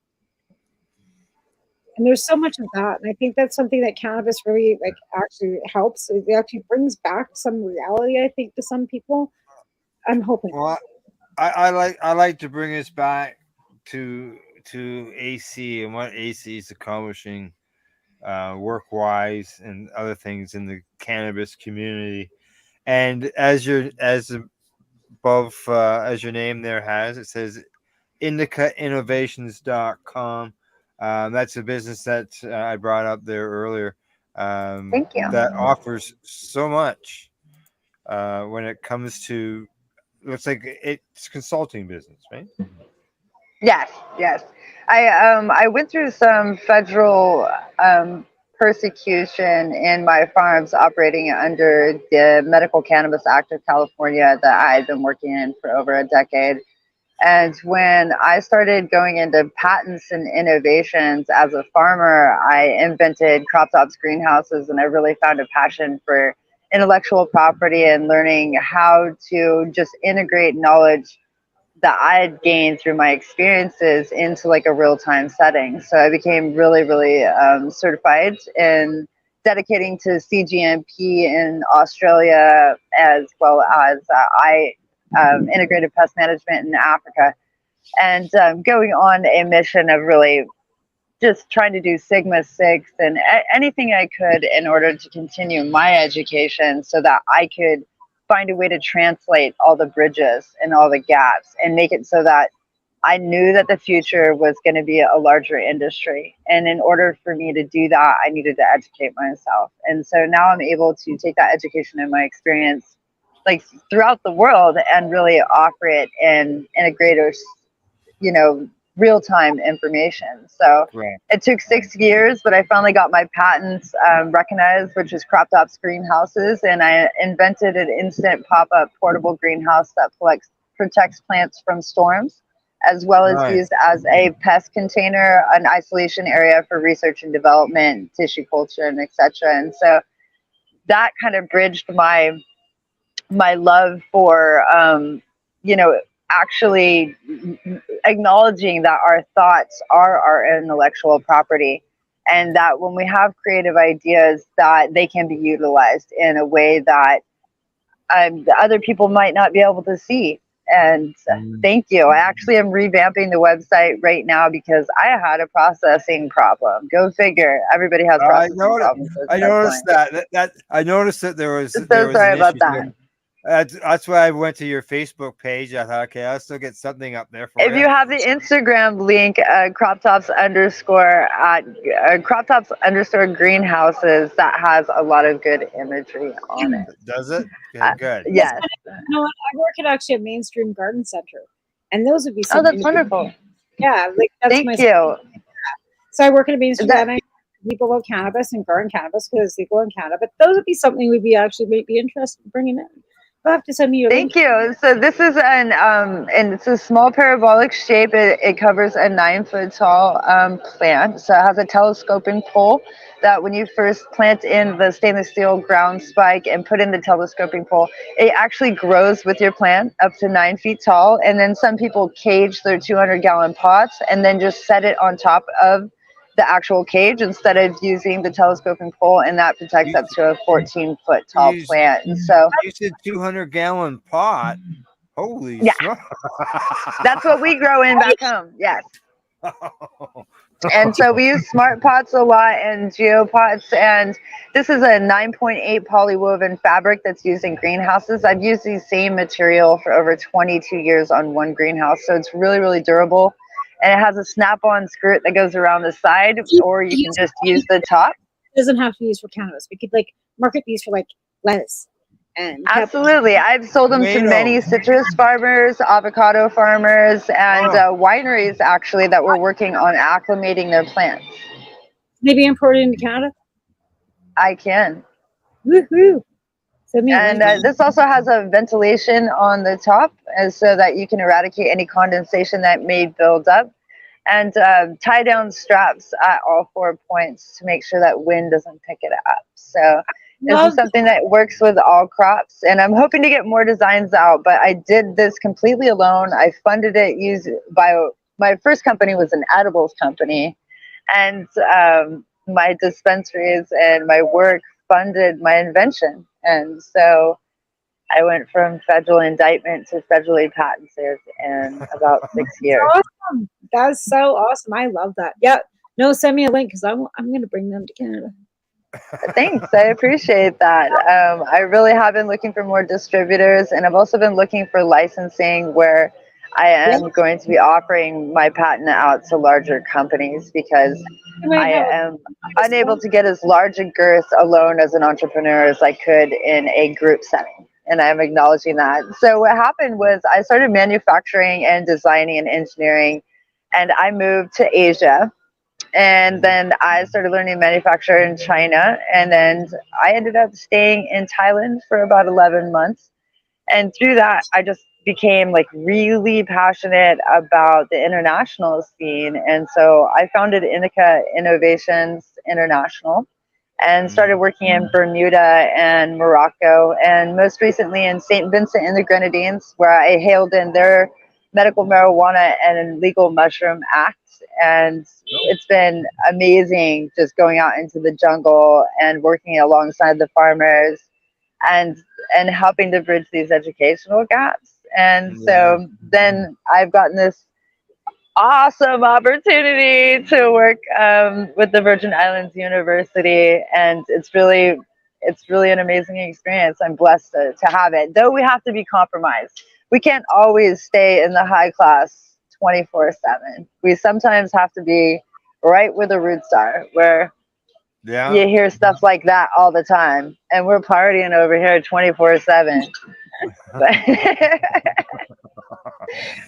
and there's so much of that. And I think that's something that cannabis really actually helps. It actually brings back some reality, I think, to some people. I'm hoping. I like to bring us back to AC and what AC is accomplishing work wise and other things in the cannabis community. And as above as your name there has, it says indicainnovations.com. That's a business that I brought up there earlier. Thank you. That offers so much when it comes to, looks like it's consulting business, right? Yes, yes. I went through some federal persecution in my farms operating under the Medical Cannabis Act of California that I had been working in for over a decade. And when I started going into patents and innovations as a farmer, I invented crop tops greenhouses, and I really found a passion for intellectual property and learning how to just integrate knowledge that I had gained through my experiences into like a real-time setting. So I became really, really certified in dedicating to CGMP in Australia, as well as I integrated pest management in Africa, and going on a mission of really just trying to do Sigma 6 and anything I could in order to continue my education so that I could find a way to translate all the bridges and all the gaps and make it so that I knew that the future was going to be a larger industry. And in order for me to do that, I needed to educate myself. And so now I'm able to take that education and my experience like throughout the world and really offer it in a greater, you know, real-time information. So Right. it took 6 years, but I finally got my patents recognized, which is crop tops greenhouses, and I invented an instant pop-up portable greenhouse that protects plants from storms, as well as Nice. used as a pest container, an isolation area for research and development, tissue culture, and etc. And so that kind of bridged my love for you know, actually acknowledging that our thoughts are our intellectual property, and that when we have creative ideas that they can be utilized in a way that the other people might not be able to see. And thank you. I actually am revamping the website right now because I had a processing problem. Go figure. Everybody has processing problems. So I noticed that I noticed that there was so sorry an about issue that. there. That's why I went to your Facebook page. I thought, okay, I'll still get something up there for If you have the Instagram link, crop tops underscore greenhouses, that has a lot of good imagery on it. Does it? Okay, good. Yes. You know what? I work at actually a mainstream garden center, and those would be Oh, something. that's wonderful. Yeah, like that's Thank my. you. So I work at a mainstream garden. People about cannabis and garden cannabis because they go in Canada, but those would be something we'd be actually might be interested in bringing in. You'll have to send me your Thank link. you. So this is and it's a small parabolic shape. It covers a 9-foot tall plant. So it has a telescoping pole that when you first plant in the stainless steel ground spike and put in the telescoping pole, it actually grows with your plant up to 9 feet tall. And then some people cage their 200-gallon pots and then just set it on top of the actual cage instead of using the telescoping pole, and that protects up to a 14-foot tall plant. And so you said 200-gallon pot. Holy yeah, smokes. That's what we grow in back home. Yes. And so we use smart pots a lot and geopots, and this is a 9.8 polywoven fabric that's used in greenhouses. I've used the same material for over 22 years on one greenhouse, so it's really, really durable. And it has a snap-on skirt that goes around the side, or you can just use the top. It doesn't have to be used for cannabis. We could like market these for like lettuce. And absolutely, I've sold them to many citrus farmers, avocado farmers, and wineries actually that were working on acclimating their plants. Maybe imported into Canada. I can. Woohoo! And this also has a ventilation on the top, so that you can eradicate any condensation that may build up, and tie down straps at all 4 points to make sure that wind doesn't pick it up. So this is something that works with all crops, and I'm hoping to get more designs out, but I did this completely alone. I funded it my first company was an edibles company, and my dispensaries and my work funded my invention. And so I went from federal indictment to federally patented in about 6 years. Awesome. That's so awesome. I love that. Yeah. No, send me a link because I'm going to bring them to Canada. Thanks. I appreciate that. I really have been looking for more distributors, and I've also been looking for licensing where I am going to be offering my patent out to larger companies because I am unable to get as large a girth alone as an entrepreneur as I could in a group setting. And I'm acknowledging that. So what happened was I started manufacturing and designing and engineering, and I moved to Asia. And then I started learning manufacture in China. And then I ended up staying in Thailand for about 11 months. And through that, I just became like really passionate about the international scene. And so I founded Indica Innovations International and started working in Bermuda and Morocco, and most recently in St. Vincent and the Grenadines, where I hailed in their medical marijuana and legal mushroom act. And it's been amazing just going out into the jungle and working alongside the farmers and helping to bridge these educational gaps. And so then I've gotten this awesome opportunity to work with the Virgin Islands University, and it's really an amazing experience. I'm blessed to have it, though we have to be compromised. We can't always stay in the high class 24/7. We sometimes have to be right where the roots are, where you hear stuff like that all the time, and we're partying over here 24/7.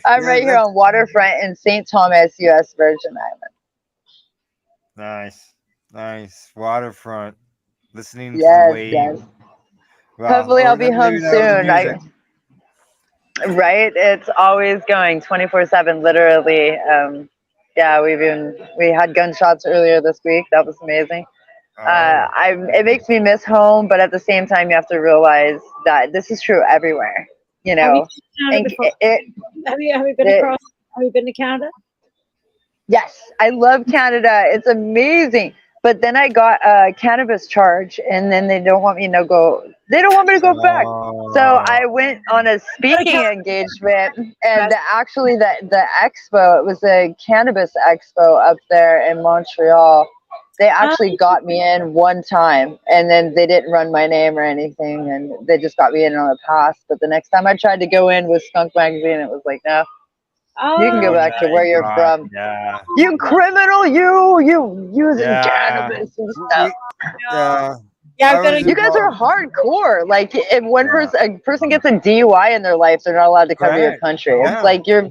I'm right here on waterfront in St. Thomas, U.S. Virgin Islands. Nice waterfront. Listening to the waves. Yes. Wow. Hopefully, I'll be home soon. Right? It's always going 24/7, literally. Yeah, we had gunshots earlier this week. That was amazing. It makes me miss home, but at the same time, you have to realize that this is true everywhere. You know, have you been to Canada? Yes, I love Canada. It's amazing. But then I got a cannabis charge, and then they don't want me to go. They don't want me to go back. So I went on a speaking engagement, and actually the expo, it was a cannabis expo up there in Montreal. They actually got me in one time, and then they didn't run my name or anything, and they just got me in on a pass. But the next time I tried to go in with Skunk Magazine, it was like, no, you can go back to where you're from. Yeah. You criminal, you using cannabis and stuff. You guys are hardcore. Like, if a person gets a DUI in their life, they're not allowed to come to your country. It's like you're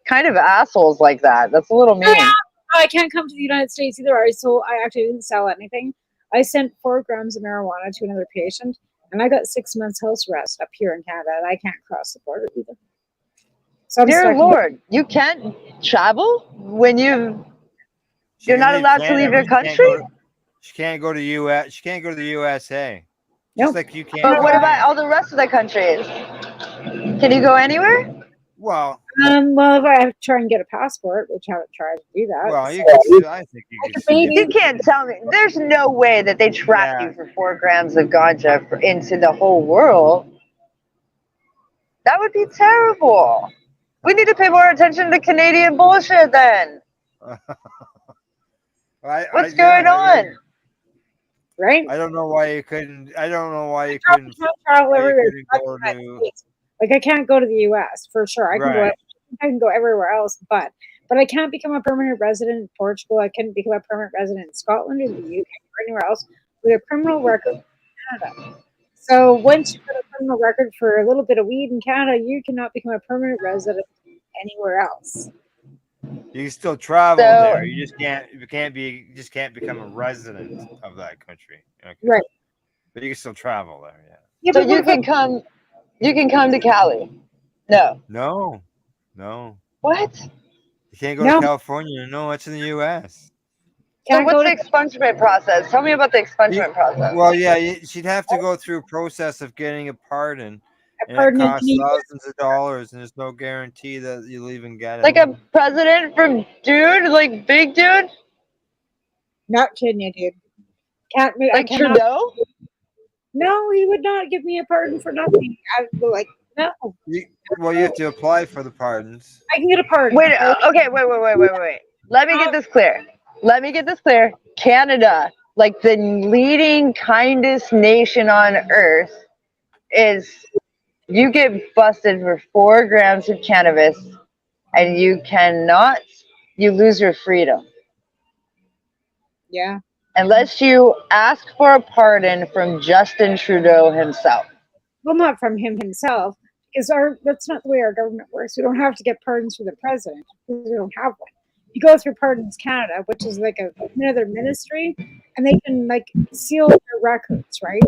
kind of assholes like that. That's a little mean. I can't come to the United States either. I actually didn't sell anything. I sent 4 grams of marijuana to another patient, and I got 6 months house arrest up here in Canada, and I can't cross the border either. So dear Lord, you can't travel when you're not allowed to leave your country? She can't go to US. She can't go to the USA. Nope. Just like you can't. But what about all the rest of the countries? Can you go anywhere? Well, if I try and get a passport, which I haven't tried to do that. Well, I think you can. You can't tell me. There's no way that they trap you for 4 grams of ganja into the whole world. That would be terrible. We need to pay more attention to Canadian bullshit then. What's going on? Right? I don't know why you couldn't. I don't know why you couldn't travel everywhere. Like, I can't go to the U.S. for sure. I can go everywhere else, but I can't become a permanent resident in Portugal. I couldn't become a permanent resident in Scotland or the UK or anywhere else with a criminal record in Canada. So once you've got a criminal record for a little bit of weed in Canada, you cannot become a permanent resident anywhere else. You can still travel there. You just can't. You just can't become a resident of that country. Okay. Right. But you can still travel there. Yeah. So you can come. You can come to Cali. No. No. What? You can't go to California. No, it's in the U.S. So what's the expungement process? Tell me about the expungement process. Well, she'd have to go through a process of getting a pardon. And it costs thousands of dollars, and there's no guarantee that you'll even get it. Like a president from dude, like big dude? Not kidding you, dude. Like Trudeau? No, he would not give me a pardon for nothing. I'd be like, no. You have to apply for the pardons. I can get a pardon. Wait, okay, wait. Let me get this clear. Canada, like the leading kindest nation on earth, is you get busted for 4 grams of cannabis and you lose your freedom. Yeah. Unless you ask for a pardon from Justin Trudeau himself. Well, not from him himself, because that's not the way our government works. We don't have to get pardons for the president because we don't have one. You go through Pardons Canada, which is like another ministry, and they can like seal your records, right?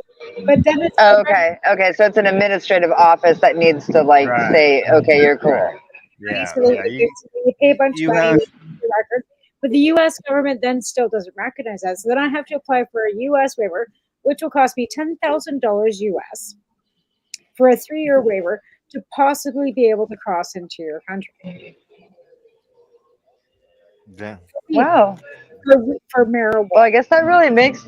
But then it's okay, so it's an administrative office that needs to say, okay, you're cool. Yeah, so they pay a bunch of money for the record. But the U.S. government then still doesn't recognize that. So then I have to apply for a U.S. waiver, which will cost me $10,000 U.S. for a 3-year waiver to possibly be able to cross into your country. Yeah. Wow. For marijuana. Well, I guess that really makes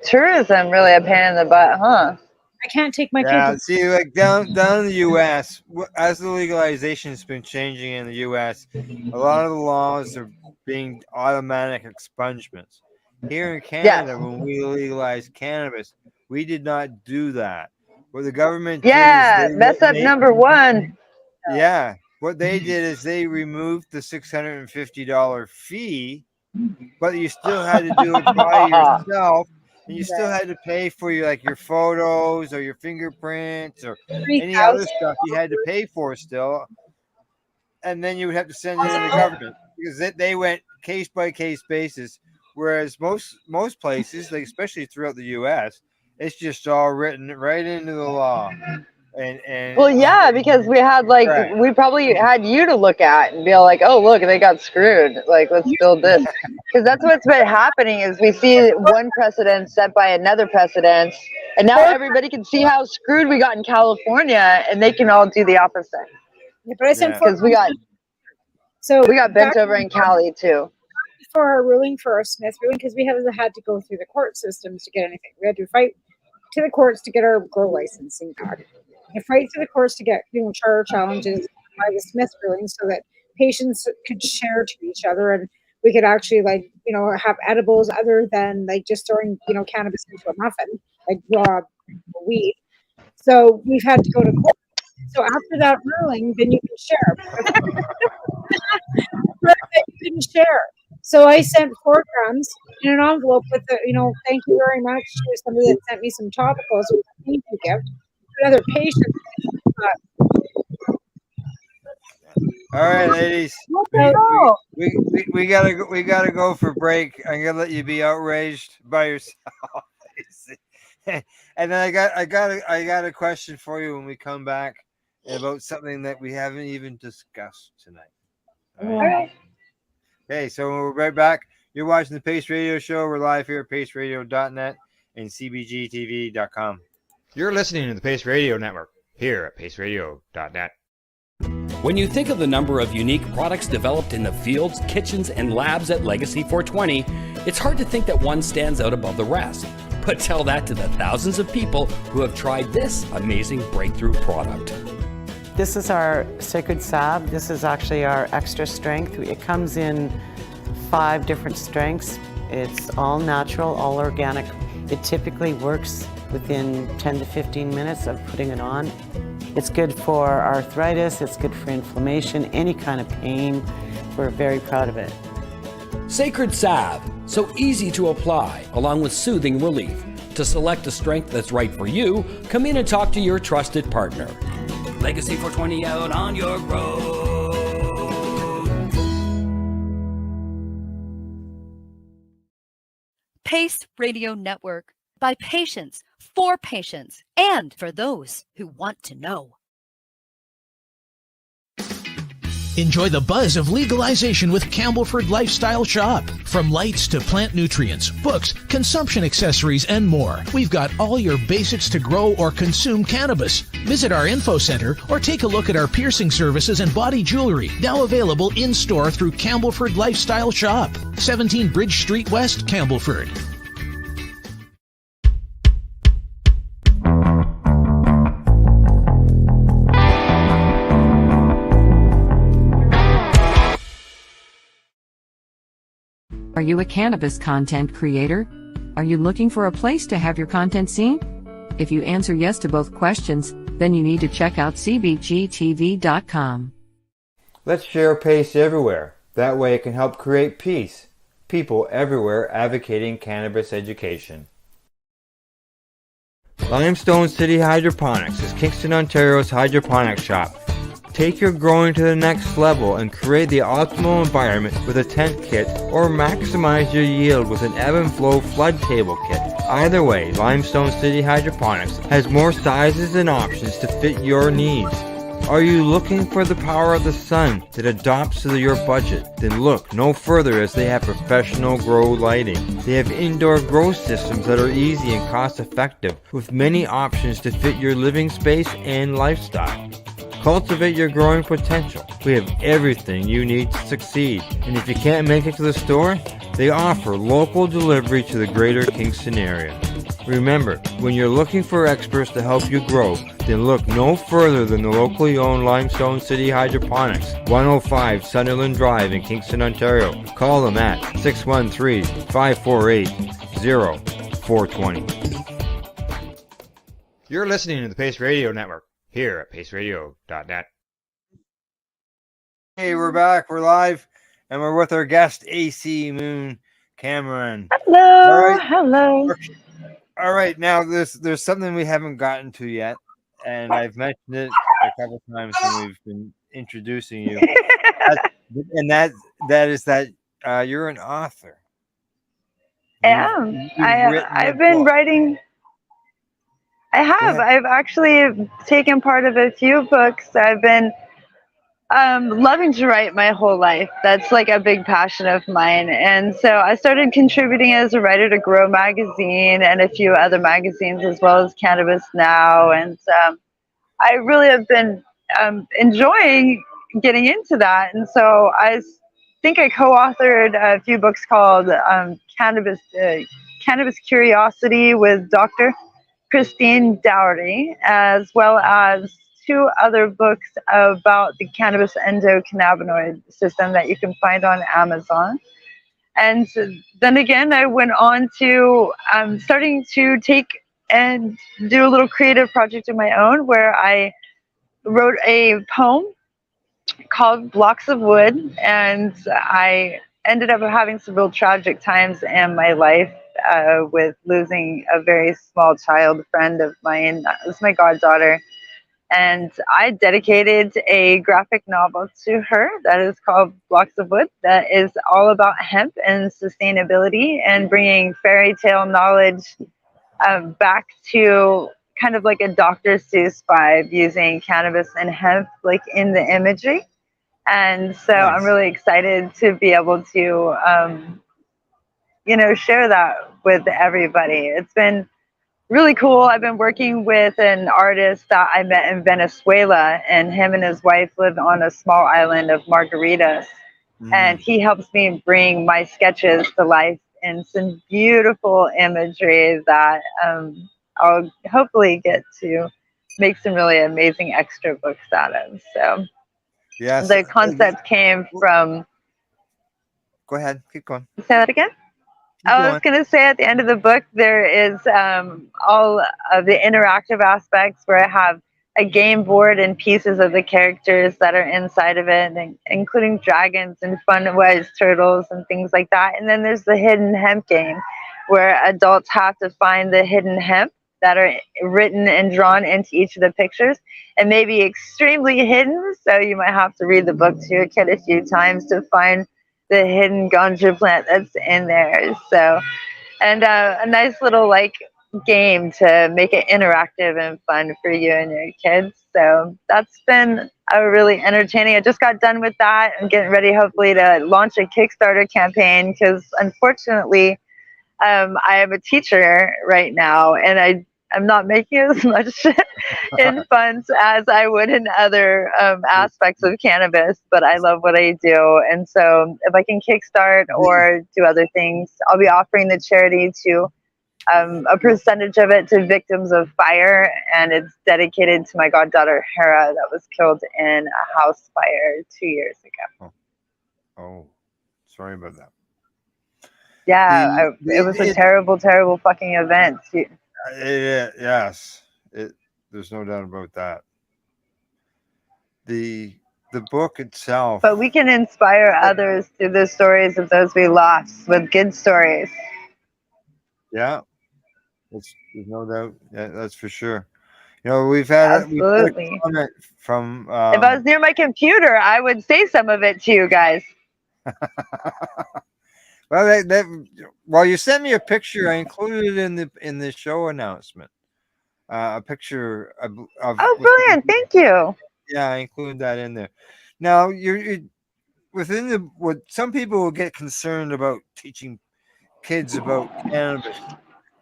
tourism really a pain in the butt, huh? I can't take my kids. Yeah, see, like down in the U.S., as the legalization has been changing in the U.S., a lot of the laws are being automatic expungements. Here in Canada, when we legalized cannabis, we did not do that. What the government did is mess up number one. Yeah, what they did is they removed the $650 fee, but you still had to do it by yourself. And you still had to pay for your photos or your fingerprints or any other stuff you had to pay for still. And then you would have to send it in to the government because they went case by case basis. Whereas most places, especially throughout the U.S., it's just all written right into the law. And well, yeah, because we had we probably had you to look at and be like, oh, look, they got screwed. Let's build this. Because that's what's been happening is we see one precedent set by another precedent. And now everybody can see how screwed we got in California and they can all do the opposite. Yeah, but I sent because we got bent over in Cali too. For our ruling, for our Smith ruling, because we haven't had to go through the court systems to get anything. We had to fight to the courts to get our grow licensing back. And fight to the courts to get charter challenges by the Smith ruling so that patients could share to each other and we could actually have edibles other than just throwing cannabis into a muffin, like raw weed. So we've had to go to court. So after that ruling, then you can share. You can share. So I sent 4 grams in an envelope with thank you very much to somebody that sent me some topicals with a thank you gift. Another patient. All right, ladies. We gotta go for break. I'm gonna let you be outraged by yourself. And then I got a question for you when we come back about something that we haven't even discussed tonight. All right. Okay, so we're right back. You're watching the Pace Radio Show. We're live here at paceradio.net and cbgtv.com. You're listening to the Pace Radio Network here at paceradio.net. When you think of the number of unique products developed in the fields, kitchens, and labs at Legacy 420, it's hard to think that one stands out above the rest. But tell that to the thousands of people who have tried this amazing breakthrough product. This is our Sacred Salve. This is actually our extra strength. It comes in 5 different strengths. It's all natural, all organic. It typically works within 10 to 15 minutes of putting it on. It's good for arthritis, it's good for inflammation, any kind of pain. We're very proud of it. Sacred Salve, so easy to apply, along with soothing relief. To select a strength that's right for you, come in and talk to your trusted partner. Legacy 420 out on your road. Pace Radio Network. By patients, for patients, and for those who want to know. Enjoy the buzz of legalization with Campbellford Lifestyle Shop. From lights to plant nutrients, books, consumption accessories, and more, we've got all your basics to grow or consume cannabis. Visit our info center or take a look at our piercing services and body jewelry, now available in-store through Campbellford Lifestyle Shop, 17 Bridge Street West, Campbellford. Are you a cannabis content creator? Are you looking for a place to have your content seen? If you answer yes to both questions, then you need to check out cbgtv.com. Let's share PACE everywhere. That way it can help create peace. People everywhere advocating cannabis education. Limestone City Hydroponics is Kingston, Ontario's hydroponics shop. Take your growing to the next level and create the optimal environment with a tent kit, or maximize your yield with an ebb and flow flood table kit. Either way, Limestone City Hydroponics has more sizes and options to fit your needs. Are you looking for the power of the sun that adapts to your budget? Then look no further, as they have professional grow lighting. They have indoor grow systems that are easy and cost effective, with many options to fit your living space and lifestyle. Cultivate your growing potential. We have everything you need to succeed. And if you can't make it to the store, they offer local delivery to the greater Kingston area. Remember, when you're looking for experts to help you grow, then look no further than the locally owned Limestone City Hydroponics, 105 Sunderland Drive in Kingston, Ontario. Call them at 613-548-0420. You're listening to the Pace Radio Network here at paceradio.net. Hey, we're back. We're live, and we're with our guest, A.C Moon Cameron. Hello. Hello. All right, now there's something we haven't gotten to yet, and I've mentioned it a couple times when we've been introducing you. That is that you're an author. I am. I've been writing. I have. I've actually taken part of a few books. I've been loving to write my whole life. That's like a big passion of mine. And so I started contributing as a writer to Grow Magazine and a few other magazines, as well as Cannabis Now. And I really have been enjoying getting into that. And so I think I co-authored a few books called Cannabis Curiosity with Dr. Christine Dougherty, as well as two other books about the cannabis endocannabinoid system that you can find on Amazon. And then again, I went on to starting to take and do a little creative project of my own, where I wrote a poem called Blocks of Wood, and I ended up having some real tragic times in my life with losing a very small child friend of mine. That was my goddaughter. And I dedicated a graphic novel to her that is called Blocks of Wood, that is all about hemp and sustainability and bringing fairy tale knowledge back to kind of like a Dr. Seuss vibe, using cannabis and hemp like in the imagery. And so nice. I'm really excited to be able to, share that with everybody. It's been really cool. I've been working with an artist that I met in Venezuela, and him and his wife live on a small island of margaritas. And he helps me bring my sketches to life in some beautiful imagery that I'll hopefully get to make some really amazing extra books out of. So yes, the concept came from... Go ahead, keep going. Say that again? I was going to say at the end of the book, there is all of the interactive aspects, where I have a game board and pieces of the characters that are inside of it, and including dragons and fun-wise turtles and things like that. And then there's the hidden hemp game, where adults have to find the hidden hemp that are written and drawn into each of the pictures, and maybe extremely hidden. So you might have to read the book to your kid a few times to find the hidden ganja plant that's in there. So, and a nice little game to make it interactive and fun for you and your kids. So that's been really entertaining. I just got done with that. I'm getting ready, hopefully, to launch a Kickstarter campaign, because unfortunately, I am a teacher right now, and I'm not making as much in funds as I would in other aspects of cannabis, but I love what I do. And so if I can kickstart or do other things, I'll be offering the charity to a percentage of it to victims of fire, and it's dedicated to my goddaughter Hera, that was killed in a house fire 2 years ago. Oh, sorry about that. Yeah, it was a terrible, terrible fucking event. Yes, there's no doubt about that. The book itself. But we can inspire others through the stories of those we lost with good stories. Yeah, there's no doubt. Yeah, that's for sure. You know, we've had a comment from. If I was near my computer, I would say some of it to you guys. Well, you sent me a picture. I included it in the show announcement. A picture of. Oh, brilliant! Thank you. Yeah, I included that in there. Now you're within what some people will get concerned about teaching kids about cannabis,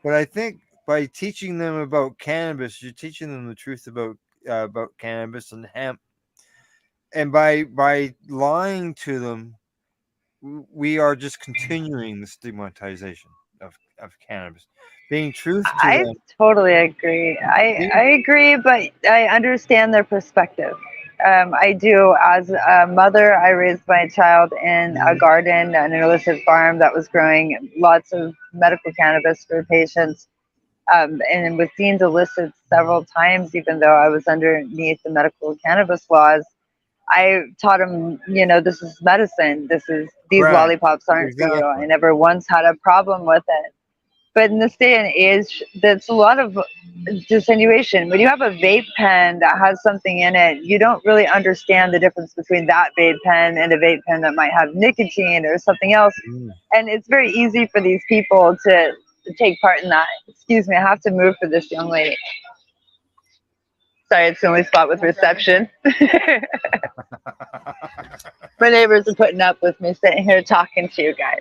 but I think by teaching them about cannabis, you're teaching them the truth about cannabis and hemp, and by lying to them, we are just continuing the stigmatization of cannabis. Being truth to I them. totally agree. I agree, but I understand their perspective. I do. As a mother, I raised my child in a garden, an illicit farm that was growing lots of medical cannabis for patients, and was deemed illicit several times, even though I was underneath the medical cannabis laws. I taught him, this is medicine. These lollipops aren't for you. I never once had a problem with it. But in this day and age, there's a lot of dissimulation. When you have a vape pen that has something in it, you don't really understand the difference between that vape pen and a vape pen that might have nicotine or something else. And it's very easy for these people to take part in that. Excuse me, I have to move for this young lady. Sorry, it's the only spot with reception. My neighbors are putting up with me sitting here talking to you guys.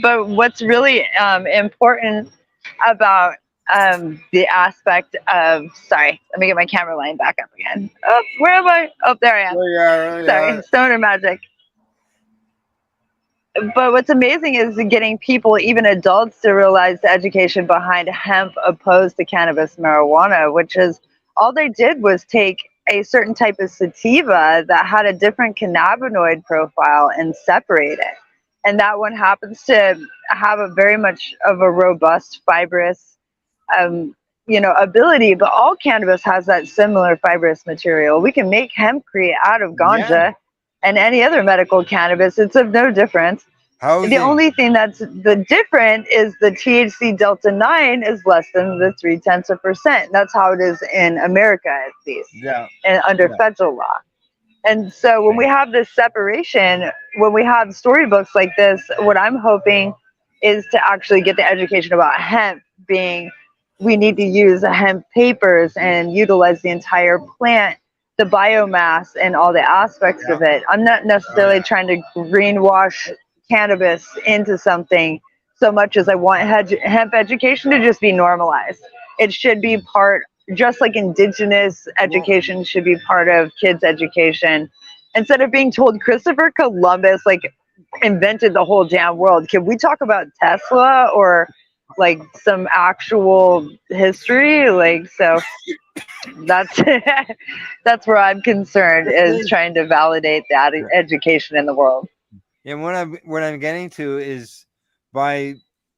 But what's really important about the aspect of, sorry, let me get my camera line back up again. Oh, where am I? Oh, there I am. Sorry, stoner magic. But what's amazing is getting people, even adults, to realize the education behind hemp opposed to cannabis marijuana, which is all they did was take a certain type of sativa that had a different cannabinoid profile and separate it. And that one happens to have a very much of a robust fibrous, ability, but all cannabis has that similar fibrous material. We can make hempcrete out of ganja and any other medical cannabis. It's of no difference. The only thing that's the different is the THC delta 9 is less than the 0.3%. That's how it is in America, at least, and under federal law. And so when we have this separation, when we have storybooks like this, what I'm hoping is to actually get the education about hemp being, we need to use hemp papers and utilize the entire plant, the biomass and all the aspects of it. I'm not necessarily trying to greenwash cannabis into something so much as I want hemp education to just be normalized. It should be part, just like indigenous education should be part of kids' education. Instead of being told Christopher Columbus invented the whole damn world, can we talk about Tesla or some actual history? So that's that's where I'm concerned, is trying to validate that education in the world. And what I'm getting to is by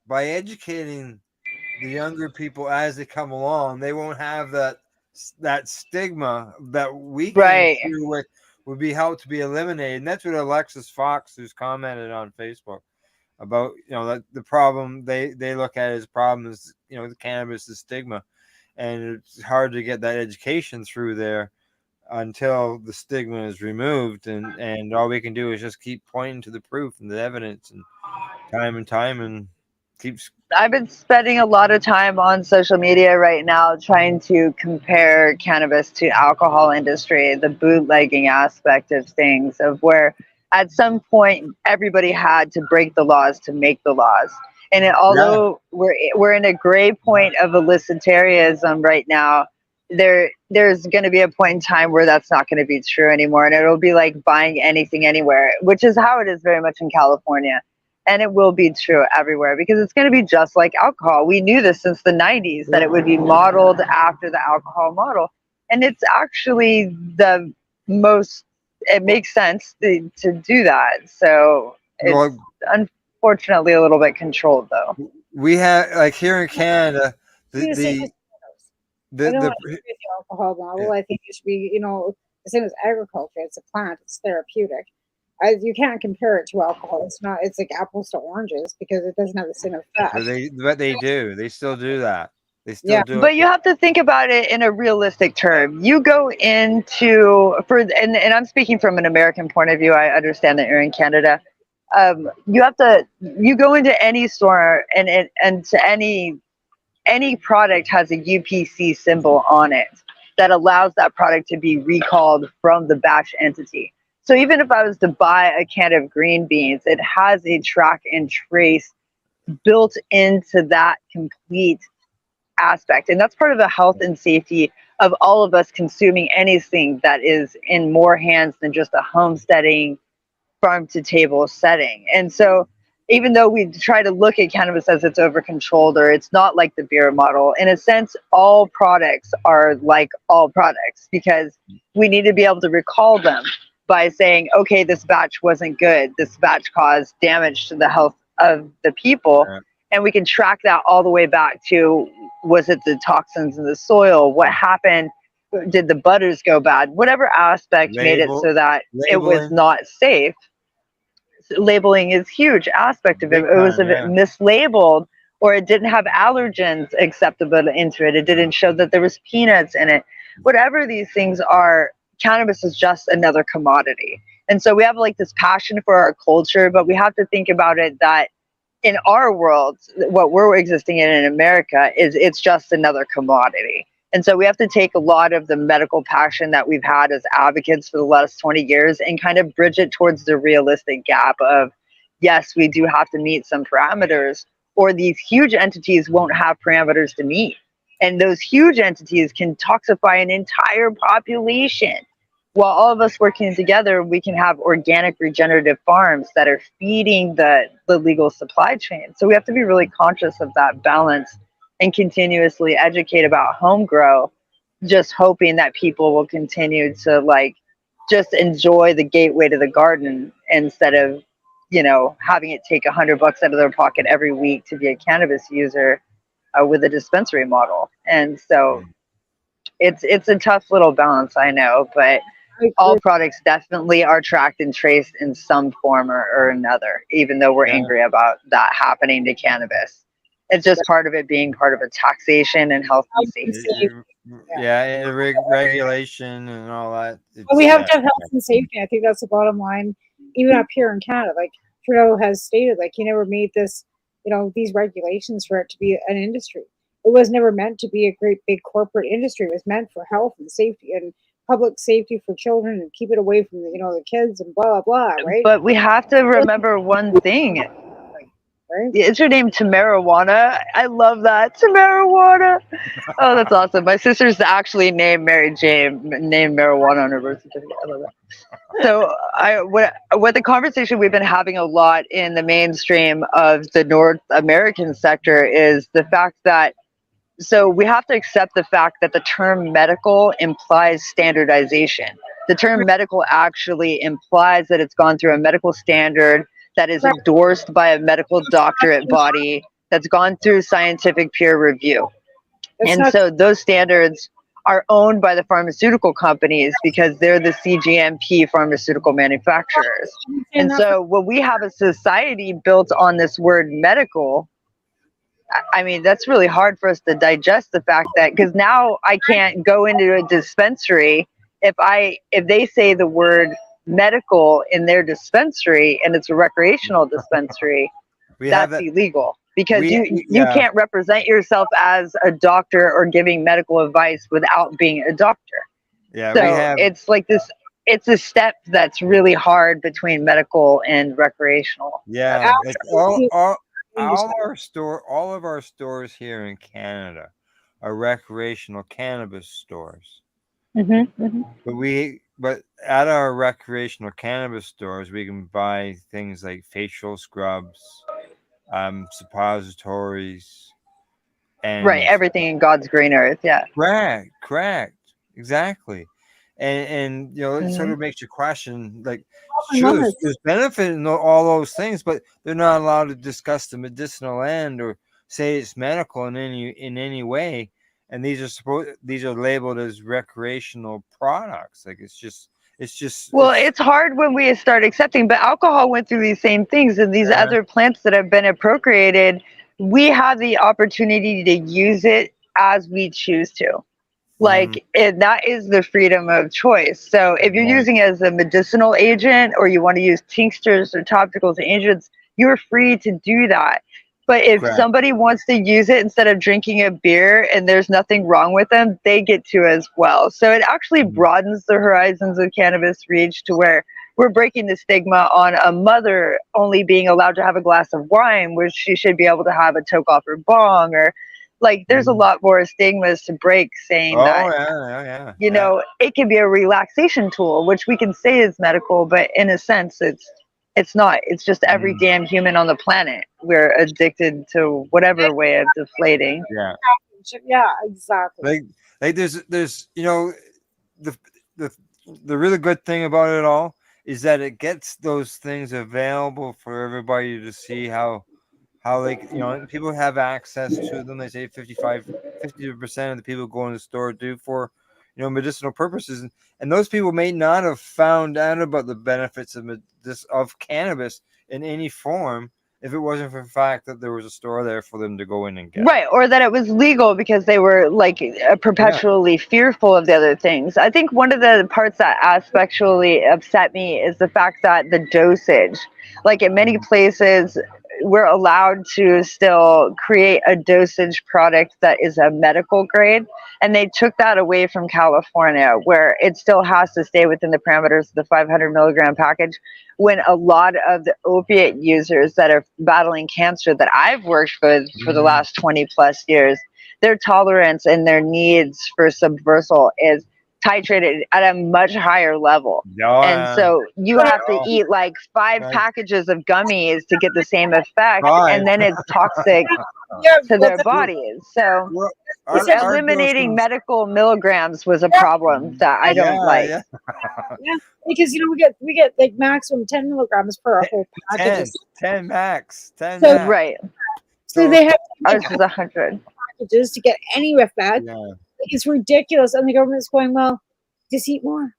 educating the younger people as they come along, they won't have that stigma that we came through with, would be helped to be eliminated. And that's what Alexis Fox, who's commented on Facebook about, that the problem they look at as problem is, the cannabis is stigma, and it's hard to get that education through there until the stigma is removed, and all we can do is just keep pointing to the proof and the evidence and time and keeps. I've been spending a lot of time on social media right now trying to compare cannabis to alcohol industry, the bootlegging aspect of things, of where at some point everybody had to break the laws to make the laws. And although we're in a gray point of illicitarianism right now, there's going to be a point in time where that's not going to be true anymore, and it'll be like buying anything anywhere, which is how it is very much in California, and it will be true everywhere because it's going to be just like alcohol. We knew this since the 90s, that it would be modeled after the alcohol model, and it's actually it makes sense to do that. So unfortunately a little bit controlled, though. We have, like, here in Canada, Be the same as I don't agree with the alcohol model. I think it should be, the same as agriculture. It's a plant. It's therapeutic. You can't compare it to alcohol. It's not. It's like apples to oranges because it doesn't have the same effect. But they do. They still do that. They still Yeah, do but it. you have to think about it in a realistic term. You go into and I'm speaking from an American point of view. I understand that you're in Canada. You go into any store and to any product has a UPC symbol on it that allows that product to be recalled from the batch entity. So even if I was to buy a can of green beans, it has a track and trace built into that complete aspect. And that's part of the health and safety of all of us consuming anything that is in more hands than just a homesteading, farm to table setting. And so even though we try to look at cannabis as it's over controlled or it's not like the beer model, in a sense, all products are like all products because we need to be able to recall them by saying, okay, this batch wasn't good. This batch caused damage to the health of the people. Yeah. And we can track that all the way back to, was it the toxins in the soil? What happened? Did the butters go bad? Whatever aspect made it so that it was not safe. Labeling is a huge aspect of it. It was mislabeled, or it didn't have allergens acceptable into it. It didn't show that there was peanuts in it. Whatever these things are, cannabis is just another commodity. And so we have like this passion for our culture, but we have to think about it that in our world, what we're existing in America is it's just another commodity. And so we have to take a lot of the medical passion that we've had as advocates for the last 20 years and kind of bridge it towards the realistic gap of, yes, we do have to meet some parameters, or these huge entities won't have parameters to meet. And those huge entities can toxify an entire population. While all of us working together, we can have organic regenerative farms that are feeding the legal supply chain. So we have to be really conscious of that balance and continuously educate about home grow, just hoping that people will continue to like just enjoy the gateway to the garden instead of, having it take $100 out of their pocket every week to be a cannabis user with a dispensary model. And so it's a tough little balance, I know, but all products definitely are tracked and traced in some form or another, even though we're angry about that happening to cannabis. It's just part of it being part of a taxation and health and safety. Yeah, and regulation and all that. But we have to have health and safety. I think that's the bottom line, even up here in Canada. Like Trudeau has stated, like he never made this, these regulations for it to be an industry. It was never meant to be a great big corporate industry. It was meant for health and safety and public safety for children and keep it away from the kids and blah blah blah, right? But we have to remember one thing. Right? Is her name Tamara? I love that. Tamara. Oh, that's awesome. My sister's actually named Mary Jane, named marijuana on her birth certificate. I love that. So what the conversation we've been having a lot in the mainstream of the North American sector is the fact that, so we have to accept the fact that the term medical implies standardization. The term medical actually implies that it's gone through a medical standard that is endorsed by a medical doctorate body that's gone through scientific peer review. And so those standards are owned by the pharmaceutical companies because they're the CGMP pharmaceutical manufacturers. And so when we have a society built on this word medical, I mean, that's really hard for us to digest the fact that, because now I can't go into a dispensary if they say the word medical in their dispensary and it's a recreational dispensary, that's illegal because you can't represent yourself as a doctor or giving medical advice without being a doctor. Yeah, so it's like this. It's a step that's really hard between medical and recreational. Yeah, all of our stores here in Canada are recreational cannabis stores. But at our recreational cannabis stores, we can buy things like facial scrubs, suppositories, and everything in God's green earth. Yeah, correct, exactly. and it sort of makes you question, like, Oh, sure, nice. there's benefit in all those things, but they're not allowed to discuss the medicinal end or say it's medical in any way. And these are labeled as recreational products. Like, Well, it's hard when we start accepting, but alcohol went through these same things, and these Yeah. other plants that have been appropriated, we have the opportunity to use it as we choose to. Like, that is the freedom of choice. So if you're using it as a medicinal agent, or you want to use tinctures or topicals and agents, you're free to do that. But if Correct. somebody wants to use it instead of drinking a beer and there's nothing wrong with them, they get to as well. So it actually broadens the horizons of cannabis reach to where we're breaking the stigma on a mother only being allowed to have a glass of wine, where she should be able to have a toke off her bong, or like, there's a lot more stigmas to break, saying that, you know, it can be a relaxation tool, which we can say is medical, but in a sense, it's not. It's just every damn human on the planet. We're addicted to whatever way of deflating. Yeah. Yeah, exactly. Like there's the really good thing about it all is that it gets those things available for everybody to see how people have access to them. They say 50% of the people go in the store do for medicinal purposes, and those people may not have found out about the benefits of cannabis in any form if it wasn't for the fact that there was a store there for them to go in and get. Right, or that it was legal because they were like perpetually fearful of the other things. I think one of the parts that especially upset me is the fact that the dosage, like in many places, we're allowed to still create a dosage product that is a medical grade, and they took that away from California, where it still has to stay within the parameters of the 500 milligram package, when a lot of the opiate users that are battling cancer that I've worked with for the last 20 plus years, their tolerance and their needs for subversal is titrated at a much higher level. And so you have to eat like 5 packages of gummies to get the same effect, and then it's toxic to their bodies. So eliminating medical milligrams was a problem that I don't like. Yeah, because we get like maximum 10 milligrams per whole package. 10 max. 10 So, max. Right. So they have ours was 100 packages to get any effect. Yeah. It's ridiculous, and the government's going, well, just eat more.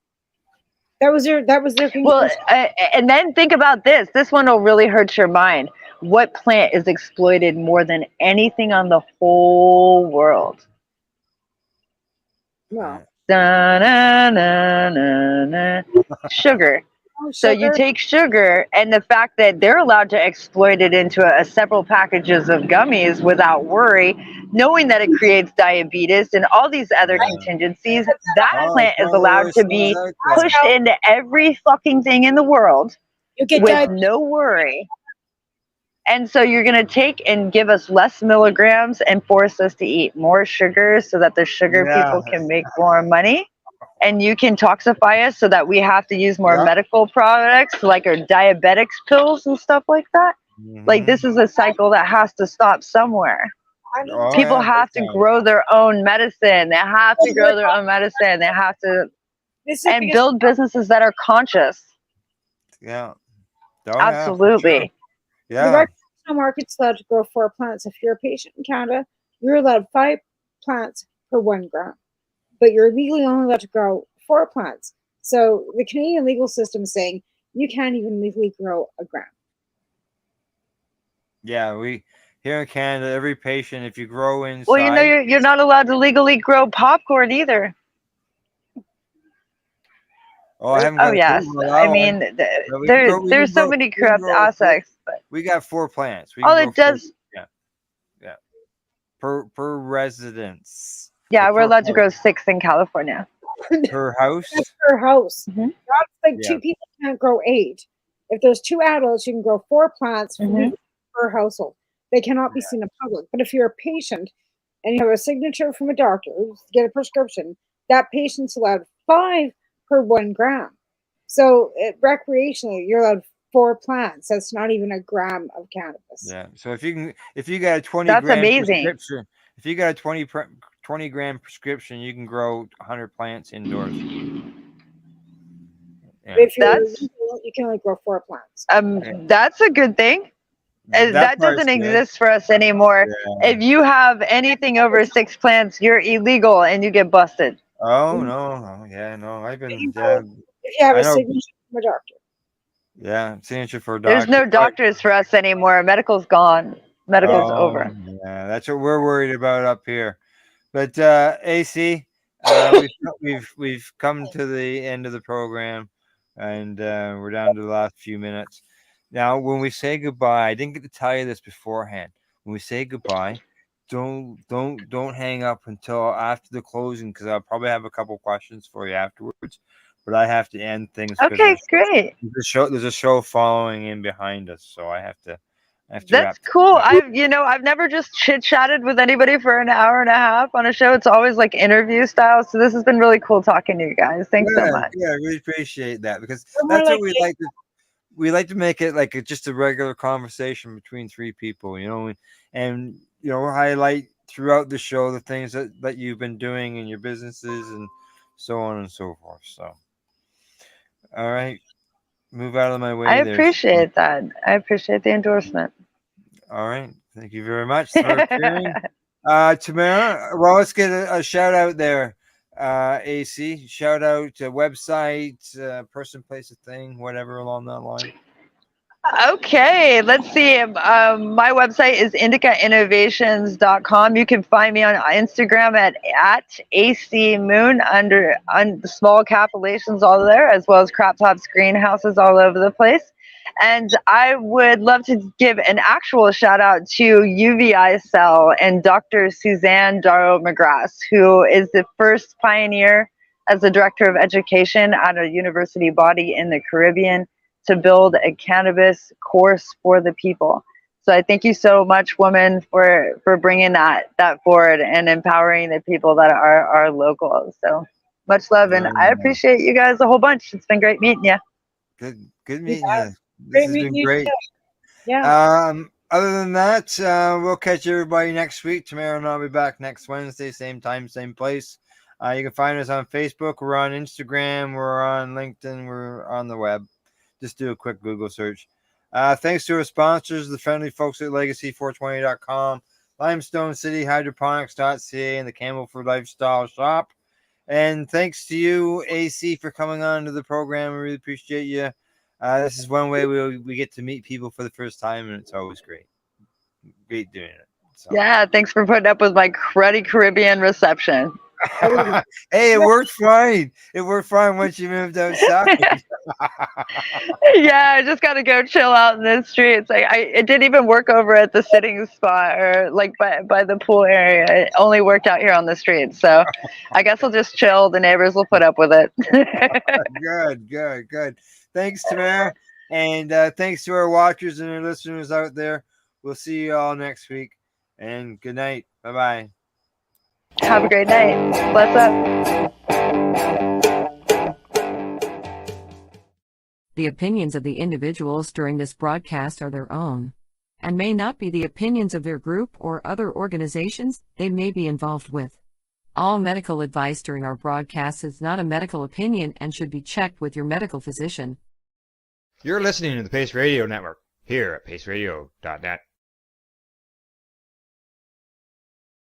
That was their conclusion. Well, and then think about this. This one will really hurt your mind. What plant is exploited more than anything on the whole world? No. Sugar. So you take sugar, and the fact that they're allowed to exploit it into several packages of gummies without worry, knowing that it creates diabetes and all these other contingencies, that plant is allowed to be pushed into every fucking thing in the world with no worry. And so you're going to take and give us less milligrams and force us to eat more sugar so that the sugar people can make more money. And you can toxify us so that we have to use more medical products like our diabetics pills and stuff like that. Like, this is a cycle that has to stop somewhere. People have to grow their own medicine. They have to grow their own medicine. They have to and build businesses that are conscious. Yeah. Absolutely. The recreational market's allowed to grow 4 plants. If you're a patient in Canada, you're allowed 5 plants per 1 gram. But you're legally only allowed to grow 4 plants. So the Canadian legal system is saying you can't even legally grow a gram. Yeah, we here in Canada, every patient, if you grow inside. Well, you're not allowed to legally grow popcorn either. Oh, I haven't got yes. I mean, there's so many corrupt aspects. But we got 4 plants. All it does. Yeah. Per residence. Yeah, we're allowed to grow 6 in California. Per house? That's per house. Mm-hmm. That's like 2 people can't grow 8. If there's 2 adults, you can grow 4 plants per household. They cannot be seen in public. But if you're a patient and you have a signature from a doctor to get a prescription, that patient's allowed 5 per 1 gram. So recreationally, you're allowed 4 plants. That's not even a gram of cannabis. Yeah. So if you got a 20 that's gram amazing. Prescription, if you got a 20 gram prescription, you can grow 100 plants indoors. Yeah. If you're That's- legal, you can only grow 4 plants. That's a good thing. That part's doesn't good. exist for us anymore. Yeah. If you have anything over 6 plants, you're illegal and you get busted. Oh no, yeah, no. I've been If you have I a know. signature from a doctor. Yeah, signature for a There's doctor. no doctors for us anymore. Medical's gone. Medical's over. Yeah, that's what we're worried about up here. But AC, we've come to the end of the program, and we're down to the last few minutes. Now, when we say goodbye, I didn't get to tell you this beforehand. When we say goodbye, don't hang up until after the closing, because I'll probably have a couple questions for you afterwards. But I have to end things. Okay, great. There's a show following in behind us, so I have to wrap. That's cool. I've never just chit chatted with anybody for an hour and a half on a show. It's always like interview style. So this has been really cool talking to you guys. Thanks so much. Yeah, I really appreciate that, because We're that's like what we like to make it like just a regular conversation between 3 people, and highlight throughout the show the things that you've been doing in your businesses and so on and so forth. So, all right, move out of my way. I appreciate that. I appreciate the endorsement. All right, thank you very much for appearing. Tamara, well, let's get a shout out there. AC, shout out website, person, place, a thing, whatever along that line. Okay, let's see. My website is indicainnovations.com. You can find me on Instagram at AC Moon under small capillations all there, as well as crop tops greenhouses all over the place. And I would love to give an actual shout out to UVI Cell and Dr. Suzanne Darrow McGrath, who is the first pioneer as the director of education at a university body in the Caribbean to build a cannabis course for the people. So I thank you so much, woman, for bringing that forward and empowering the people that are local. So much love, and I appreciate you guys a whole bunch. It's been great meeting you. Good meeting you. Great This has meeting been you great. too. Yeah. Other than that, we'll catch everybody next week. Tamara and I'll be back next Wednesday, same time, same place. You can find us on Facebook. We're on Instagram. We're on LinkedIn. We're on the web. Just do a quick Google search. Thanks to our sponsors, the friendly folks at legacy420.com, Limestone City, Hydroponics.ca, and the Campbellford Lifestyle Shop. And thanks to you, AC, for coming on to the program. We really appreciate you. This is one way we get to meet people for the first time, and it's always great. Great doing it. So. Yeah, thanks for putting up with my cruddy Caribbean reception. Hey, it worked fine. It worked fine once you moved outside. Yeah, I just got to go chill out in the streets. It didn't even work over at the sitting spot or like by the pool area. It only worked out here on the street. So I guess I'll just chill. The neighbors will put up with it. Good. Thanks, Tamara. And thanks to our watchers and our listeners out there. We'll see you all next week. And good night. Bye-bye. Have a great night. Bless up. The opinions of the individuals during this broadcast are their own, and may not be the opinions of their group or other organizations they may be involved with. All medical advice during our broadcast is not a medical opinion and should be checked with your medical physician. You're listening to the Pace Radio Network here at paceradio.net.